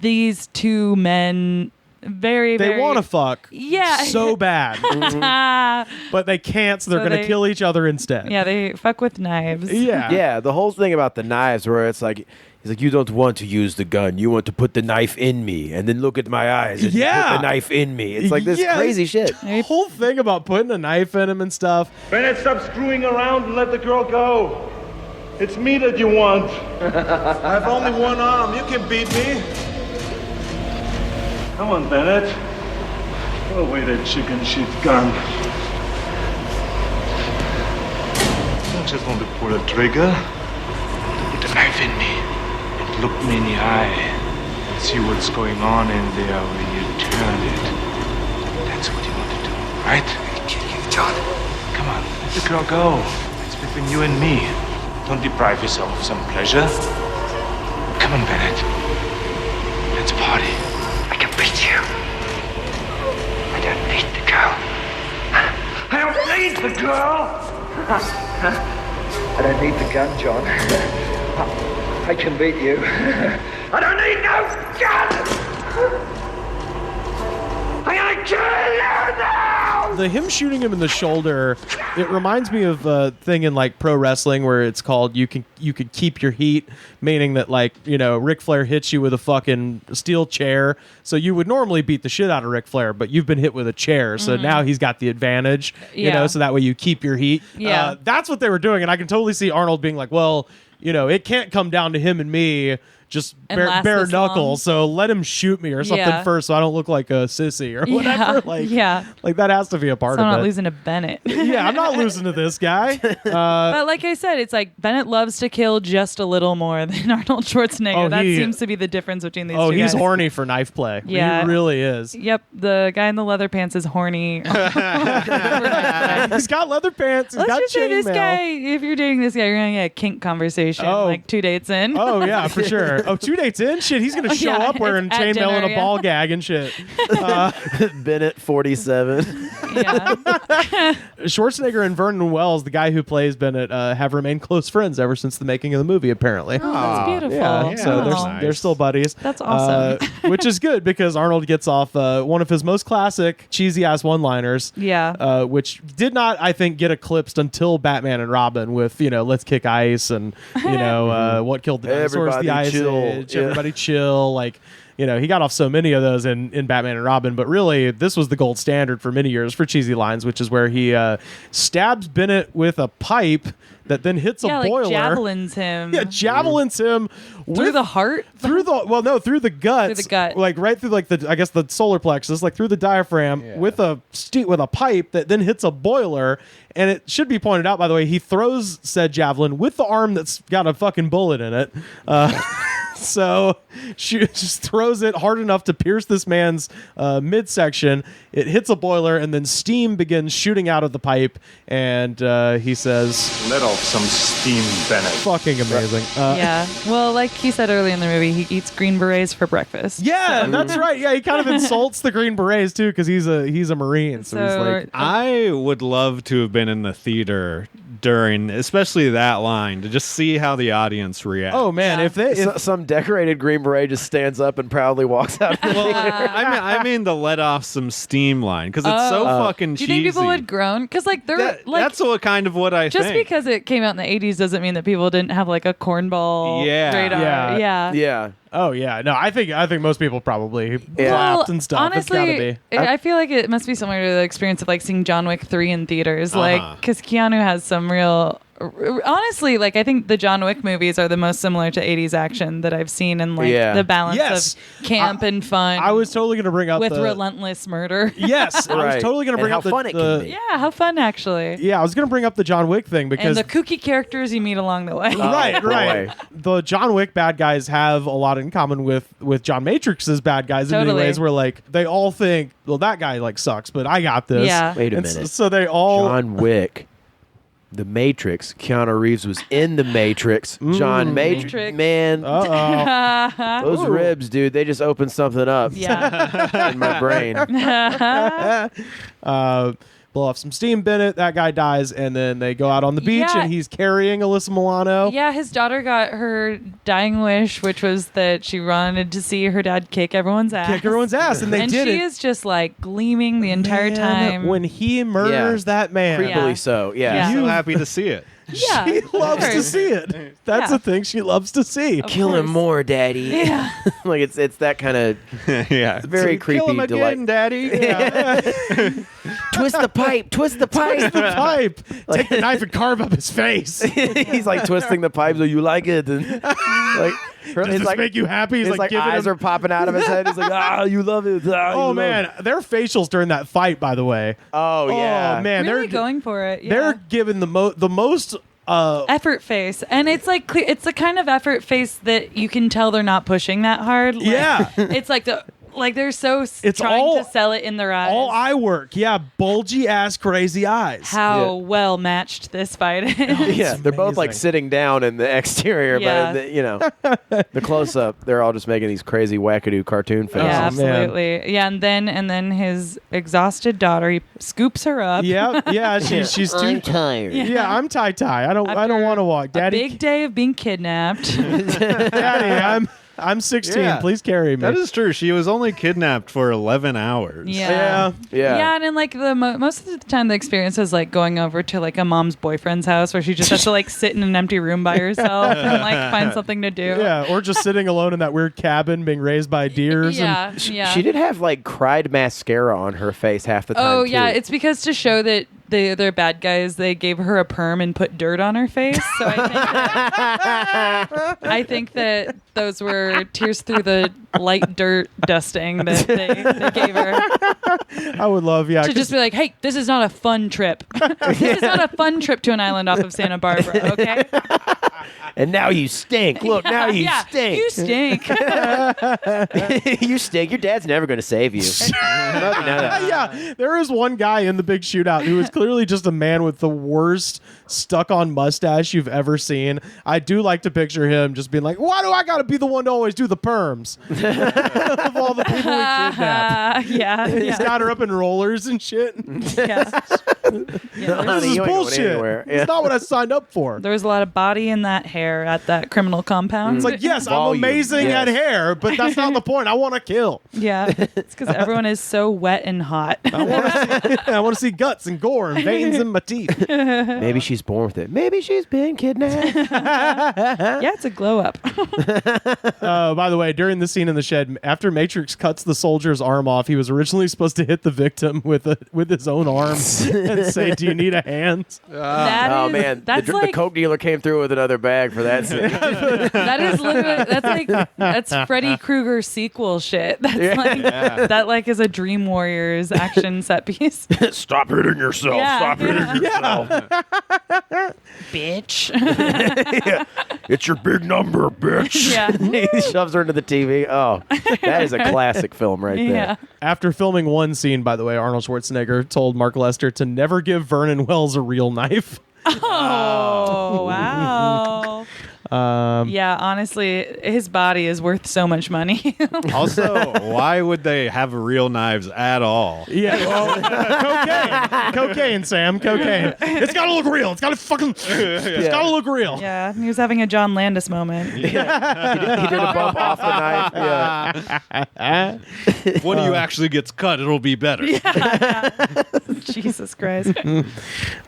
these two men. They want to fuck so bad, but they can't, so they're going to kill each other instead. Yeah, they fuck with knives. Yeah, the whole thing about the knives where it's like, he's like, you don't want to use the gun, you want to put the knife in me, and then look at my eyes and put the knife in me. It's like this crazy shit. The whole thing about putting a knife in him and stuff. Bennett, stop screwing around and let the girl go. It's me that you want. I have only one arm. You can beat me. Come on, Bennett. Throw away that chicken shit gun. I don't just want to pull a trigger. I want to put a knife in me and look me in the eye and see what's going on in there when you turn it. That's what you want to do, right? Are you kidding me, John? Come on, let the girl go. It's between you and me. Don't deprive yourself of some pleasure. Come on, Bennett. Let's party. I can beat you. I don't beat the girl. I don't need the girl. I don't need the gun, John. I can beat you. I don't need no gun. I'm gonna kill you now. Him shooting him in the shoulder, it reminds me of a thing in like pro wrestling where it's called you could keep your heat, meaning that like, you know, Ric Flair hits you with a fucking steel chair. So you would normally beat the shit out of Ric Flair, but you've been hit with a chair. So now he's got the advantage, you know, so that way you keep your heat. Yeah. That's what they were doing. And I can totally see Arnold being like, well, you know, it can't come down to him and me. Just bare knuckles, so let him shoot me or something first, so I don't look like a sissy or whatever. Like that has to be a part of it. I'm not losing to Bennett. I'm not losing to this guy. But like I said, it's like Bennett loves to kill just a little more than Arnold Schwarzenegger. That seems to be the difference between these two guys. He's horny for knife play. Yeah, he really is. Yep, the guy in the leather pants is horny. He's got leather pants. He's got just say this chainmail. guy. If you're dating this guy, you're gonna get a kink conversation like 2 dates in. Oh yeah, for sure. 2 dates in, shit, he's gonna show up wearing chainmail and a ball gag and shit. Bennett 47. Yeah. Schwarzenegger and Vernon Wells, the guy who plays Bennett, have remained close friends ever since the making of the movie. Apparently, that's beautiful. Yeah, so they're still buddies. That's awesome. Which is good because Arnold gets off one of his most classic cheesy ass one-liners. Yeah. Which did not, I think, get eclipsed until Batman and Robin with let's kick ice and what killed the dinosaurs, the Ice Age. Everybody chill. Like, he got off so many of those in Batman and Robin, but really this was the gold standard for many years for cheesy lines, which is where he stabs Bennett with a pipe that then hits a boiler. Like javelins him. Yeah, javelins him through the heart. Through the guts. Through the gut. Like right through the solar plexus, like through the diaphragm with a pipe that then hits a boiler. And it should be pointed out, by the way, he throws said javelin with the arm that's got a fucking bullet in it. So she just throws it hard enough to pierce this man's midsection. It hits a boiler, and then steam begins shooting out of the pipe. And he says, "Let off some steam, Bennett." Fucking amazing. Yeah. Well, like he said earlier in the movie, he eats Green Berets for breakfast. Yeah, that's right. Yeah, he kind of insults the Green Berets too because he's a Marine. So he's like, I would love to have been in the theater during, especially that line, to just see how the audience reacts. Oh man, if some decorated Green Beret just stands up and proudly walks out of the theater. I mean the let off some steam line because it's so fucking cheesy. Do you think people would groan? Because that's what I just think. Because it came out in the 80s doesn't mean that people didn't have like a cornball radar. Yeah. Oh yeah, no, I think most people probably laughed and stuff. Honestly, it's gotta be. I feel like it must be similar to the experience of like seeing John Wick 3 in theaters, like because Keanu has some real. Honestly, like I think the John Wick movies are the most similar to 80s action that I've seen, and like the balance of camp and fun. I was totally going to bring up with relentless murder. Yes, I was totally going to bring up how fun it can be. Yeah, how fun actually. Yeah, I was going to bring up the John Wick thing because and the kooky characters you meet along the way. Right. The John Wick bad guys have a lot in common with John Matrix's bad guys in many ways, where like they all think, well, that guy like sucks, but I got this. Yeah. Wait a minute. So they all John Wick. The Matrix. Keanu Reeves was in The Matrix. John Matrix. Man. Those ribs, dude, they just opened something up in my brain. Blow off some steam, Bennett. That guy dies, and then they go out on the beach, and he's carrying Alyssa Milano. Yeah, his daughter got her dying wish, which was that she wanted to see her dad kick everyone's ass. And they did it. And she is just like gleaming the entire time. When he murders that man. Creepily so, yeah. I'm so happy to see it. Yeah, she loves to see it. That's the thing she loves to see. Kill him more, Daddy. Yeah. Like it's that kind of very creepy. Kill him again, Daddy. Twist the pipe. Twist the pipe. Take the knife and carve up his face. He's like twisting the pipe so you like it. And like does this make you happy? He's his like eyes are popping out of his head. He's like, you love it. Oh man, their facials during that fight, by the way. Oh yeah. Oh man, really they're going for it. Yeah. They're giving the most effort face, and it's like it's the kind of effort face that you can tell they're not pushing that hard. Like, yeah, it's like the Like they're so it's trying to sell it in their eyes. All eye work. Yeah, bulgy ass crazy eyes. How well matched this fight is. Yeah, they're both like sitting down in the exterior, but the close up, they're all just making these crazy wackadoo cartoon faces. Yeah, absolutely. Yeah, and then his exhausted daughter, he scoops her up. Yeah, she's too I'm tired. Yeah, I'm tie. I don't want to walk. Daddy, a big day of being kidnapped. Daddy, I'm 16. Yeah. Please carry me. That is true. She was only kidnapped for 11 hours. Yeah, and then like the most of the time, the experience is like going over to like a mom's boyfriend's house where she just has to like sit in an empty room by herself and like find something to do. Yeah, or just sitting alone in that weird cabin being raised by deers. Yeah, She did have like cried mascara on her face half the time. Oh yeah, too. it's because to show that they're bad guys, they gave her a perm and put dirt on her face. So I think that those were tears through the light dirt dusting that they gave her. I would love, to just be like, hey, this is not a fun trip. This is not a fun trip to an island off of Santa Barbara, okay? And now you stink. Look, now you stink. You stink. You stink. Your dad's never going to save you. Yeah, there is one guy in the big shootout who is clearly just a man with the worst stuck-on mustache you've ever seen. I do like to picture him just being like, why do I got to be the one to always do the perms? Of all the people we kidnapped. He's got her up in rollers and shit. This is bullshit. It's not what I signed up for. There was a lot of body in that hair at that criminal compound. It's like, yes, I'm amazing at hair, but that's not the point. I want to kill. Yeah, it's because everyone is so wet and hot. I want to see guts and gore and veins in my teeth. Maybe she's born with it. Maybe she's been kidnapped. Yeah, it's a glow up. By the way, during the scene in the shed, after Matrix cuts the soldier's arm off, he was originally supposed to hit the victim with his own arm and say, "Do you need a hand?" Man, the coke dealer came through with another bag for that scene. That is literally that's Freddy Krueger sequel shit. That like is a Dream Warriors action set piece. Stop hitting yourself. Yeah, Stop hitting yourself. Bitch. It's your big number, bitch. Yeah. He shoves her into the TV. Oh, that is a classic film right there. After filming one scene, by the way, Arnold Schwarzenegger told Mark Lester to never give Vernon Wells a real knife. Oh, wow. Yeah, honestly, his body is worth so much money. Also, why would they have real knives at all? Yeah, well, cocaine, Sam, cocaine. It's gotta look real. It's gotta look real. Yeah, he was having a John Landis moment. He did a bump off the knife. When you actually gets cut, it'll be better. Jesus Christ.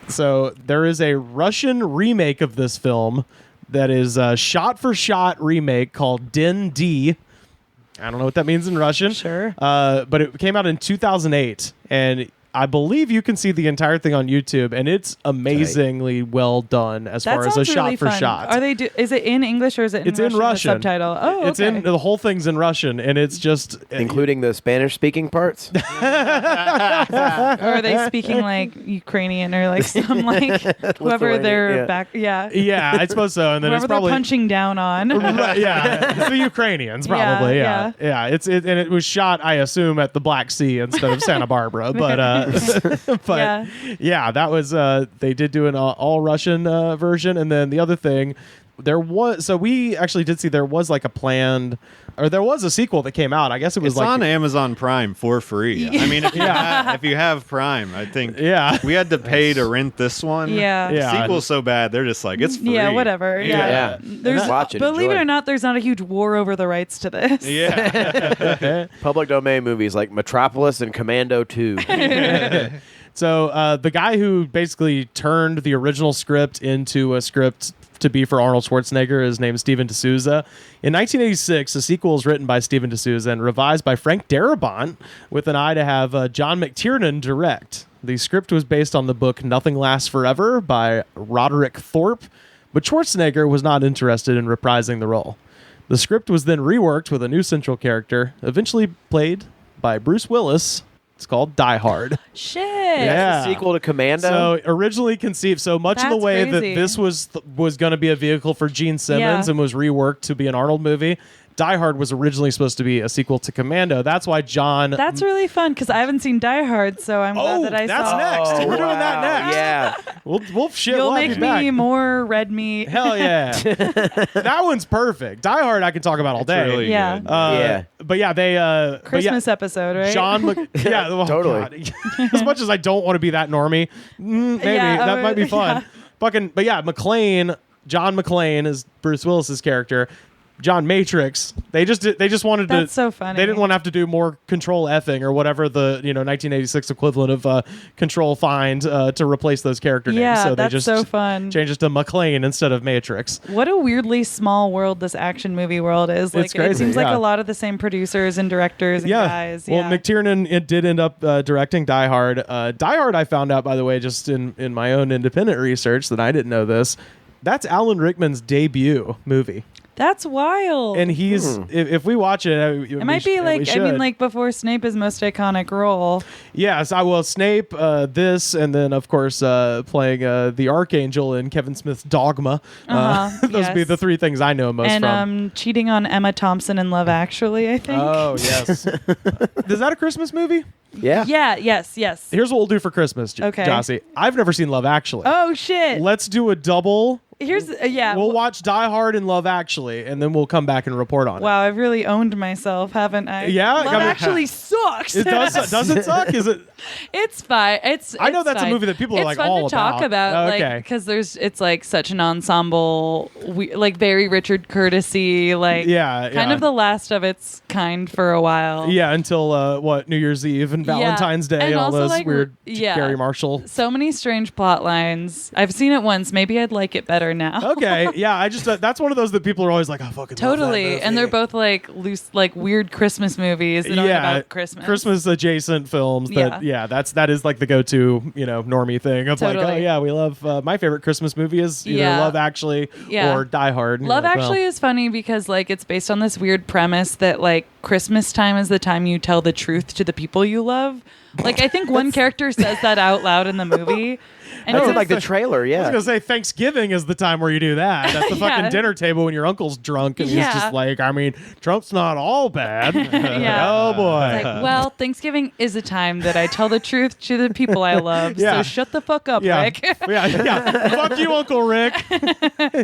So there is a Russian remake of this film that is a shot-for-shot remake called Din D. I don't know what that means in Russian. Sure. But it came out in 2008, and I believe you can see the entire thing on YouTube, and it's amazingly well done as far as a shot-for-shot. Are they? Is it in English or is it in It's in Russian. Subtitle? Oh, okay. It's in the whole thing's in Russian, and it's just including the Spanish-speaking parts. Or are they speaking like Ukrainian or like some like whoever they're back? Yeah. Yeah, I suppose so. And then whoever it's probably they're punching down on. Yeah, it's the Ukrainians probably. Yeah. And it was shot, I assume, at the Black Sea instead of Santa Barbara, but. That was they did do an all Russian version, and then the other thing we actually did see there was like a planned, or there was a sequel that came out. I guess it's on Amazon Prime for free. I mean, if you have Prime, I think we had to pay to rent this one. Yeah. Sequel's so bad, they're just like, it's free. Yeah, whatever. Yeah. Watch it. Believe it or not, there's not a huge war over the rights to this. Yeah. Public domain movies like Metropolis and Commando 2. So the guy who basically turned the original script into a script to be for Arnold Schwarzenegger is named Steven D'Souza. In 1986, a sequel was written by Steven D'Souza and revised by Frank Darabont with an eye to have John McTiernan direct. The script was based on the book Nothing Lasts Forever by Roderick Thorpe, but Schwarzenegger was not interested in reprising the role. The script was then reworked with a new central character, eventually played by Bruce Willis. It's called Die Hard. Shit. Yeah. It's a sequel to Commando. So originally conceived, so much of the way crazy. that this was going to be a vehicle for Gene Simmons and was reworked to be an Arnold movie. Die Hard was originally supposed to be a sequel to Commando. That's why John... That's really fun because I haven't seen Die Hard, so I'm glad that I that's saw. next. Oh, We're doing that next. Yeah. We'll shit. You'll we'll have make you back. me more red meat. Hell yeah. That one's perfect. Die Hard I can talk about all day. Really Yeah. good. Yeah. But yeah, they... Christmas episode, right? Yeah, well, Totally. God. As much as I don't want to be that normie, maybe that might be fun. Fucking, but yeah, John McClane is Bruce Willis's character. John Matrix. They just wanted to. That's so funny. They didn't want to have to do more control effing or whatever the 1986 equivalent of control find to replace those character names. Yeah, So they that's just so fun. changed it to McClane instead of Matrix. What a weirdly small world this action movie world is. Like It's crazy, it seems like yeah. a lot of the same producers and directors and guys. Well, Yeah. McTiernan did end up directing Die Hard. Die Hard, I found out, by the way, just in my own independent research that I didn't know this. That's Alan Rickman's debut movie. That's wild. And he's, if we watch it, It might be like before Snape his most iconic role. Yes, I will. Snape, this, and then of course playing the Archangel in Kevin Smith's Dogma. Those would be the three things I know most from. And cheating on Emma Thompson in Love Actually, I think. Oh yes. Is that a Christmas movie? Yeah. Yeah. Yes. Here's what we'll do for Christmas, Okay. Jocey. I've never seen Love Actually. Oh shit. Let's do a double. Here's We'll watch Die Hard and Love Actually, and then we'll come back and report on it. Wow, I've really owned myf, haven't I? Yeah? Love I mean, Actually sucks. It does. Does it suck? Is it? It's fine. I know that's a movie that people are, like, fun all to talk about. Okay. Like, because it's like such an ensemble, like very Richard Curtis-y, like kind of the last of its kind for a while. Yeah, until New Year's Eve and Valentine's Day, and all also, those like, weird yeah. Gary Marshall. So many strange plot lines. I've seen it once. Maybe I'd like it better now. Okay, yeah, I just that's one of those that people are always like, I fucking love that Totally, movie. and they're both like loose, like weird Christmas movies that aren't about Christmas. Adjacent films. That that is like the go-to normie thing of like, oh yeah, we love my favorite Christmas movie is either Love Actually or Die Hard. Love Actually is funny because like it's based on this weird premise that like Christmas time is the time you tell the truth to the people you love. Like I think one character says that out loud in the movie. And it's like the trailer, yeah. I was gonna say Thanksgiving is the time where you do that. That's the fucking dinner table when your uncle's drunk and he's just like, I mean, Trump's not all bad. Oh boy. It's like, well, Thanksgiving is a time that I tell the truth to the people I love. So shut the fuck up, Rick. Fuck you, Uncle Rick.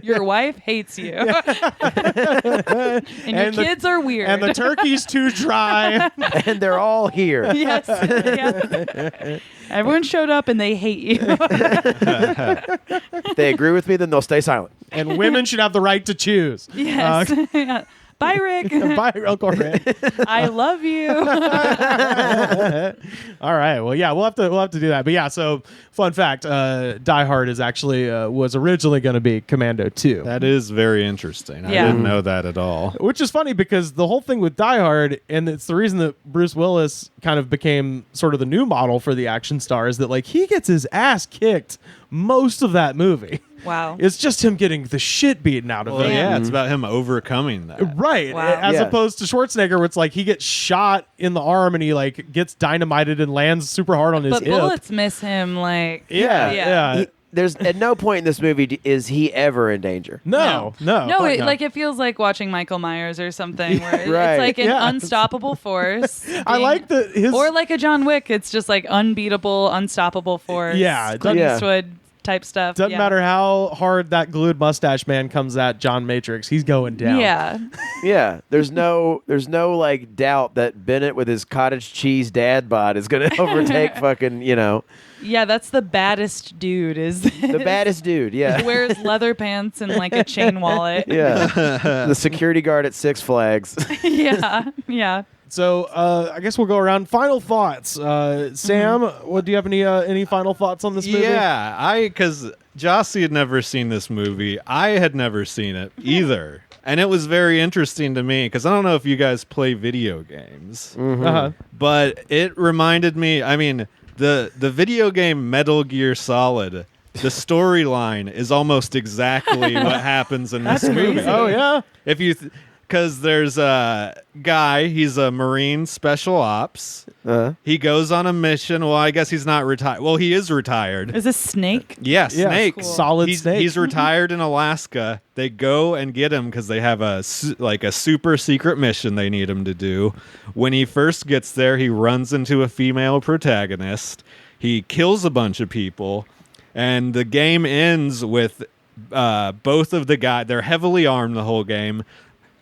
Your wife hates you. And your kids are weird. And the turkey's too dry. And they're all here. Yes. Yeah. Everyone showed up and they hate you. If they agree with me, then they'll stay silent. And women should have the right to choose. Yes. Bye, Rick. Bye, Uncle Rick. I love you. All right. Well, yeah, we'll have to do that. But yeah, so fun fact: Die Hard is actually was originally going to be Commando 2. That is very interesting. I didn't know that at all. Which is funny because the whole thing with Die Hard, and it's the reason that Bruce Willis kind of became sort of the new model for the action star, is that like he gets his ass kicked most of that movie. Wow. It's just him getting the shit beaten out of him. Yeah, it's about him overcoming that. Right. Wow. As opposed to Schwarzenegger, where it's like he gets shot in the arm and he like gets dynamited and lands super hard on his But hip. bullets miss him like Yeah. There's at no point in this movie is he ever in danger. No. Like it feels like watching Michael Myers or something where it's like an unstoppable force. I like or like a John Wick, it's just like unbeatable, unstoppable force. Yeah. Clint Eastwood type stuff. Doesn't matter how hard that glued mustache man comes at John Matrix, he's going down. Yeah. Yeah. There's no like doubt that Bennett with his cottage cheese dad bod is gonna overtake fucking, Yeah, that's the baddest dude. Is the baddest dude? Yeah, he wears leather pants and like a chain wallet. Yeah, the security guard at Six Flags. Yeah. So I guess we'll go around. Final thoughts, Sam. What do you have any final thoughts on this movie? Yeah, because Jocey had never seen this movie. I had never seen it either. And it was very interesting to me because I don't know if you guys play video games, but it reminded me. I mean, the video game Metal Gear Solid. The storyline is almost exactly what happens in this movie. Oh yeah. If you because there's a guy, he's a Marine Special Ops. He goes on a mission. Well, I guess he's not retired. Well, he is retired. Is this Snake? Yeah, Snake. Cool. Solid Snake. He's retired in Alaska. They go and get him because they have a super secret mission they need him to do. When he first gets there, he runs into a female protagonist. He kills a bunch of people, and the game ends with both of the guys. They're heavily armed the whole game.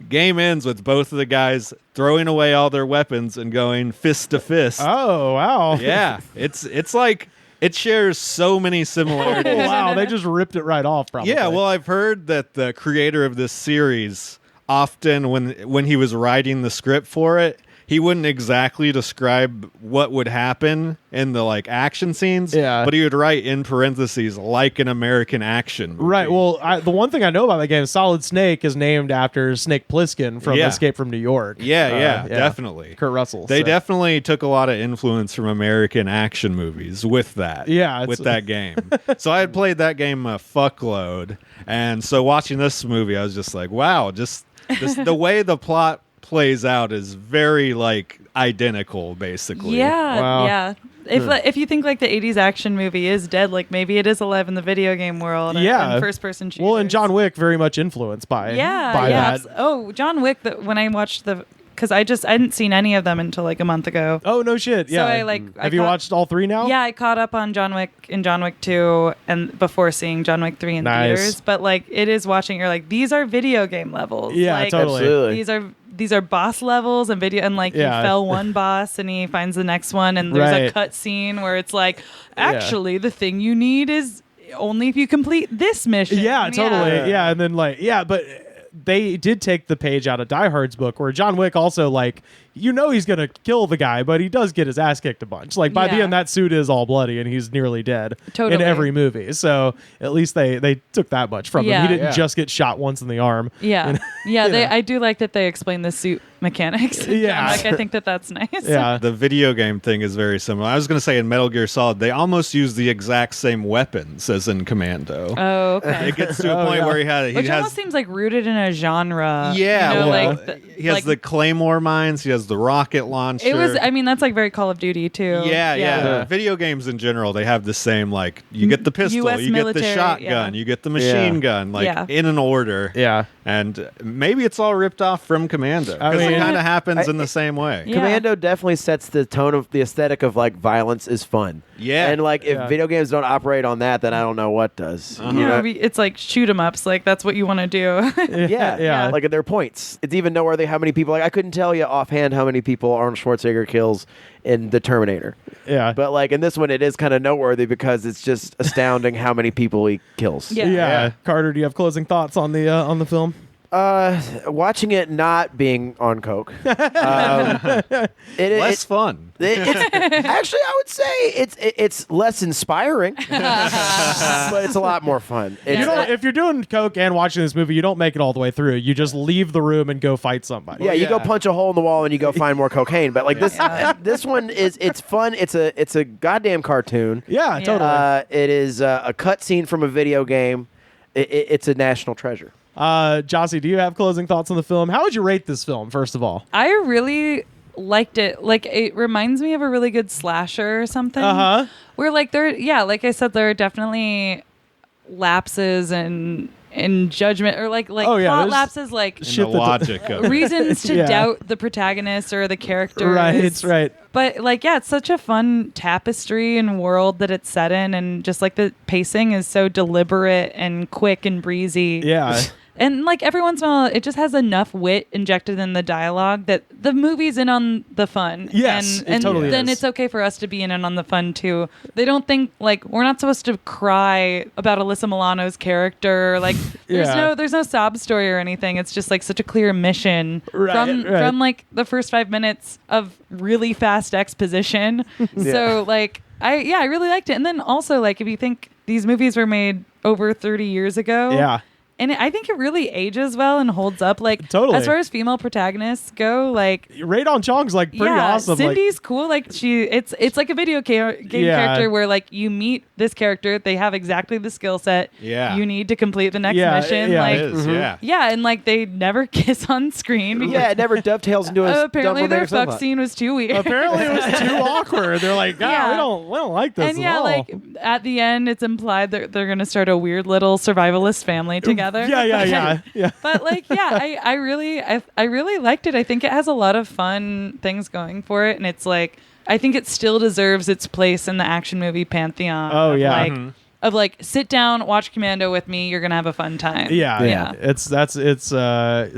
Game ends with both of the guys throwing away all their weapons and going fist to fist. Oh, wow. Yeah. It's like it shares so many similarities. Oh, wow. They just ripped it right off, probably. Yeah, well, I've heard that the creator of this series often when he was writing the script for it, he wouldn't exactly describe what would happen in the action scenes, but he would write in parentheses like an American action movie. Right. Well, the one thing I know about that game, Solid Snake, is named after Snake Plissken from Escape from New York. Yeah, definitely. Kurt Russell. They definitely took a lot of influence from American action movies with that. Yeah, with that game. So I had played that game a fuckload, and so watching this movie, I was just like, wow, the way the plot plays out is very identical, basically. Yeah, wow. yeah. If you think the 80s action movie is dead, maybe it is alive in the video game world. And first person shooters. Well, and John Wick very much influenced by that. Oh, John Wick. When I watched because I hadn't seen any of them until a month ago. Oh, no shit. Yeah. So Have you watched all three now? Yeah, I caught up on John Wick and John Wick 2 and before seeing John Wick 3 in theaters. But it is watching, you're these are video game levels. Yeah, totally. Absolutely. These are boss levels and video, and he fell one boss and he finds the next one, and there's a cut scene where it's actually the thing you need is only if you complete this mission. Yeah, totally. Yeah, and then but they did take the page out of Die Hard's book, where John Wick also he's gonna kill the guy, but he does get his ass kicked a bunch. By the end, that suit is all bloody and he's nearly dead in every movie. So at least they took that much from him. He didn't just get shot once in the arm. Yeah, I do like that they explain the suit mechanics. Yeah, I think that's nice. Yeah, the video game thing is very similar. I was going to say in Metal Gear Solid, they almost use the exact same weapons as in Commando. Oh, okay. It gets to a point where Which almost seems rooted in a genre. Yeah, he has the Claymore mines. He has the rocket launcher. It was. I mean, that's very Call of Duty too. Yeah. Video games in general, they have the same. You get the pistol, US you military, get the shotgun, you get the machine gun, in an order. Yeah, and maybe it's all ripped off from Commando because it kind of happens in the same way. Yeah. Commando definitely sets the tone of the aesthetic of violence is fun. Yeah, and if video games don't operate on that, then I don't know what does. It's shoot 'em ups. That's what you want to do. yeah. At their points, it's even noteworthy how many people. I couldn't tell you offhand how many people Arnold Schwarzenegger kills in The Terminator. Yeah, but in this one, it is kind of noteworthy because it's just astounding how many people he kills. Yeah. Carter, do you have closing thoughts on the film? Watching it not being on coke, less fun. Actually, I would say it's less inspiring, but it's a lot more fun. If you're doing coke and watching this movie, you don't make it all the way through. You just leave the room and go fight somebody. Yeah, you go punch a hole in the wall and you go find more cocaine. But this one it's fun. It's a goddamn cartoon. Yeah, totally. It is a cutscene from a video game. It's a national treasure. Jocey, do you have closing thoughts on the film? How would you rate this film, first of all? I really liked it. It reminds me of a really good slasher or something. Where like I said, there are definitely lapses in judgment or plot lapses, in the logic of reasons to doubt the protagonist or the character. Right. But it's such a fun tapestry and world that it's set in, and just the pacing is so deliberate and quick and breezy. Yeah. And every once in a while, it just has enough wit injected in the dialogue that the movie's in on the fun. Yes, and totally then is. it's okay for us to be in on the fun too. They don't think we're not supposed to cry about Alyssa Milano's character. There's no sob story or anything. It's just such a clear mission from the first 5 minutes of really fast exposition. So I really liked it. And then also if you think these movies were made over 30 years ago. Yeah. And I think it really ages well and holds up. Like, totally. As far as female protagonists go, like Radon Chong's like pretty awesome. Cindy's cool. Like it's like a video game character where like you meet this character, they have exactly the skill set you need to complete the next mission. Yeah, like, it is, and like they never kiss on screen. It never dovetails into a apparently their fuck scene was too weird. Apparently it was too awkward. They're like, we don't like this. And at all. like at the end, it's implied that they're gonna start a weird little survivalist family together. Yeah. But like, I really liked it. I think it has a lot of fun things going for it, and it's like I think it still deserves its place in the action movie pantheon. Oh yeah. Like, of like, sit down, watch Commando with me. You're gonna have a fun time. Yeah. It's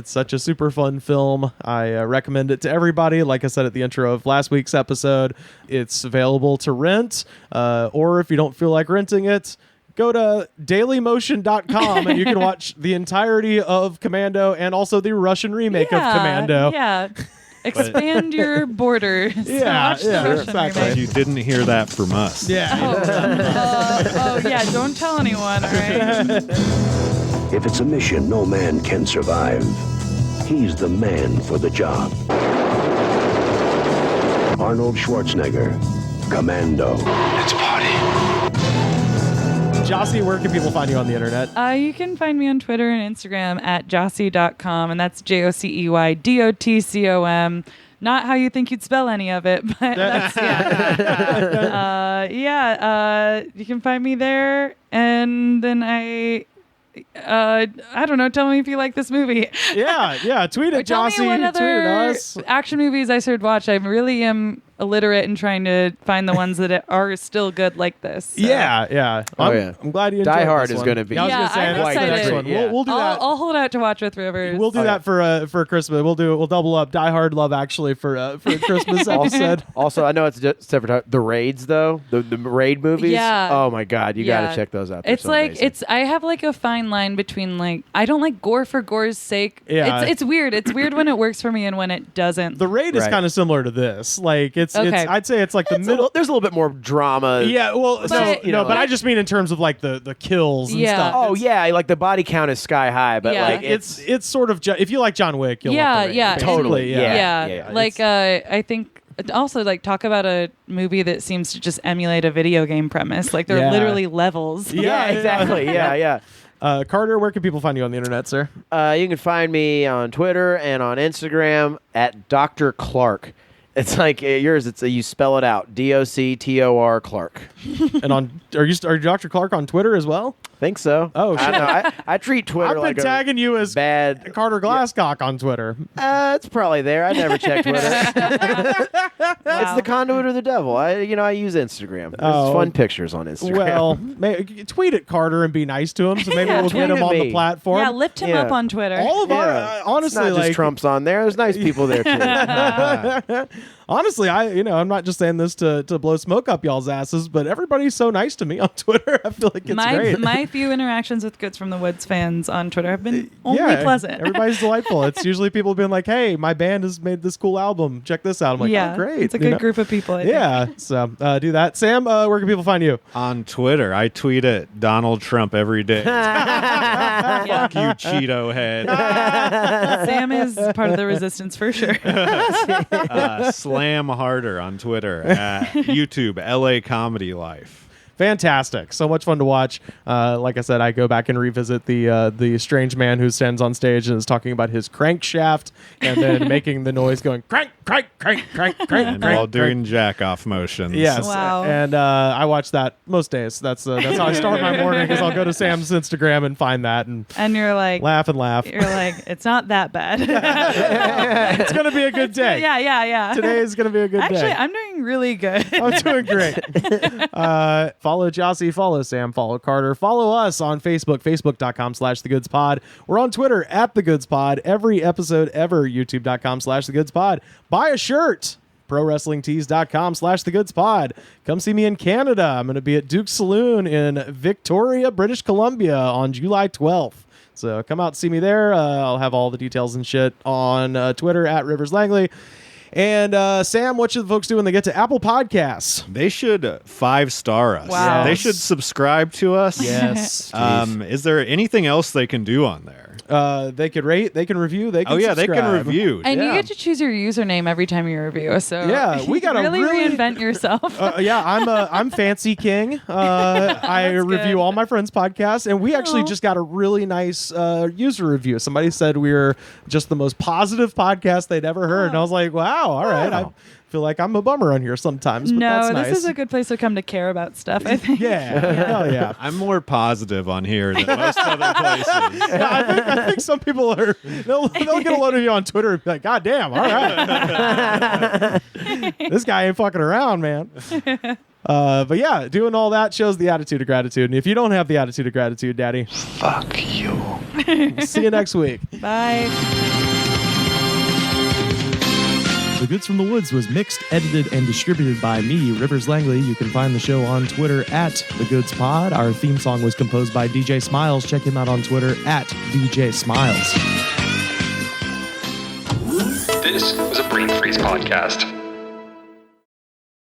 such a super fun film. I recommend it to everybody. Like I said at the intro of last week's episode, it's available to rent, or if you don't feel like renting it, go to dailymotion.com and you can watch the entirety of Commando and also the Russian remake of Commando. Yeah. Expand your borders. Yeah, exactly. You didn't hear that from us. Yeah. Don't tell anyone, all right? If it's a mission no man can survive, he's the man for the job. Arnold Schwarzenegger, Commando. Let's party. Jocey, where can people find you on the internet? You can find me on Twitter and Instagram at jocey.com, and that's JOCEY.DOTCOM. Not how you think you'd spell any of it, but that's, you can find me there, and then I don't know, tell me if you like this movie. Tweet at Jocey, tweet at us. Action movies I should watch. I really am illiterate in trying to find the ones that are still good like this. So. I'm glad you enjoyed Die Hard this is one. going to be. I was going to say, I'm that's the next excited. one. We'll do that. I'll hold out to watch with Rivers. We'll do that for Christmas. We'll double up Die Hard, Love Actually for a Christmas episode. Also, I know it's just separate time. The Raids though, the Raid movies. Yeah. Oh my God, you got to check those out. They're It's so like amazing. I have like a fine line between like I don't like gore for gore's sake. Yeah. It's weird. It's weird when it works for me and when it doesn't. The Raid is kind of similar to this. Like it's I'd say it's like the middle. There's a little bit more drama. Yeah, well, But- but I just mean in terms of like the kills and Yeah. stuff. Oh yeah, like the body count is sky high, but Yeah. like It's sort of if you like John Wick, you'll love the Raid, totally. basically. Yeah. Like I think also like talk about a movie that seems to just emulate a video game premise. Like they're literally levels. Yeah, exactly. Yeah. Carter, where can people find you on the internet, sir? You can find me on Twitter and on Instagram at Dr. Clark. It's like yours. It's you spell it out, DOCTOR Clark. And are you Dr. Clark on Twitter as well? Think so. Oh, shit. I treat Twitter I've like been tagging you as bad Carter Glasscock on Twitter. It's probably there. I never check Twitter. It's the conduit of the devil. I use Instagram. There's fun pictures on Instagram. Well, tweet at Carter and be nice to him, so maybe we'll get him on the platform. Yeah, lift him up on Twitter. All of our honestly, it's not like just Trump's on there. There's nice people there too. honestly, I'm not just saying this to blow smoke up y'all's asses, but everybody's so nice to me on Twitter. I feel like it's great. My few interactions with Goods from the Woods fans on Twitter have been only pleasant. Everybody's delightful. It's usually people being like, "Hey, my band has made this cool album. Check this out." I'm like, "Oh, great!" It's a good group of people. I think. So do that. Sam, where can people find you? On Twitter, I tweet at Donald Trump every day. Fuck you, Cheeto head. Sam is part of the resistance for sure. Slam harder on Twitter. YouTube, LA Comedy Life. Fantastic. So much fun to watch. Like I said, I go back and revisit the strange man who stands on stage and is talking about his crankshaft and then making the noise going crank, crank, crank, crank, crank, And crank, while doing crank. jack-off motions. Yes. Wow. And I watch that most days. That's how I start my morning because I'll go to Sam's Instagram and find that and you're like laugh and laugh. You're like, it's not that bad. It's going to be a good day. Yeah. Today is going to be a good day. Actually, I'm doing really good. I'm doing great. Follow Jocey, follow Sam, follow Carter, follow us on Facebook, facebook.com/thegoodspod. We're on Twitter at thegoodspod. Every episode ever, youtube.com/thegoodspod. Buy a shirt. ProWrestlingTees.com/thegoodspod. Come see me in Canada. I'm going to be at Duke's Saloon in Victoria, British Columbia on July 12th. So come out and see me there. I'll have all the details and shit on Twitter at Rivers Langley. And Sam, what should the folks do when they get to Apple Podcasts? They should 5-star us. Wow. They should subscribe to us. Yes. Is there anything else they can do on there? They could rate, they can review, they can subscribe. They can review. And you get to choose your username every time you review. So we got to really reinvent yourself. I'm Fancy King. I review all my friends' podcasts, and we actually just got a really nice user review. Somebody said we were just the most positive podcast they'd ever heard, and I was like, wow, all right. I feel like I'm a bummer on here sometimes, but that's nice. This is a good place to come to care about stuff, I think. Hell yeah. I'm more positive on here than most other places. I think some people are, they'll get a load of you on Twitter and be like, God damn, all right. This guy ain't fucking around, man. But yeah, doing all that shows the attitude of gratitude. And if you don't have the attitude of gratitude, Daddy, fuck you. See you next week. Bye. The Goods from the Woods was mixed, edited, and distributed by me, Rivers Langley. You can find the show on Twitter at The Goods Pod. Our theme song was composed by DJ Smiles. Check him out on Twitter at DJ Smiles. This was a Brain Freeze podcast.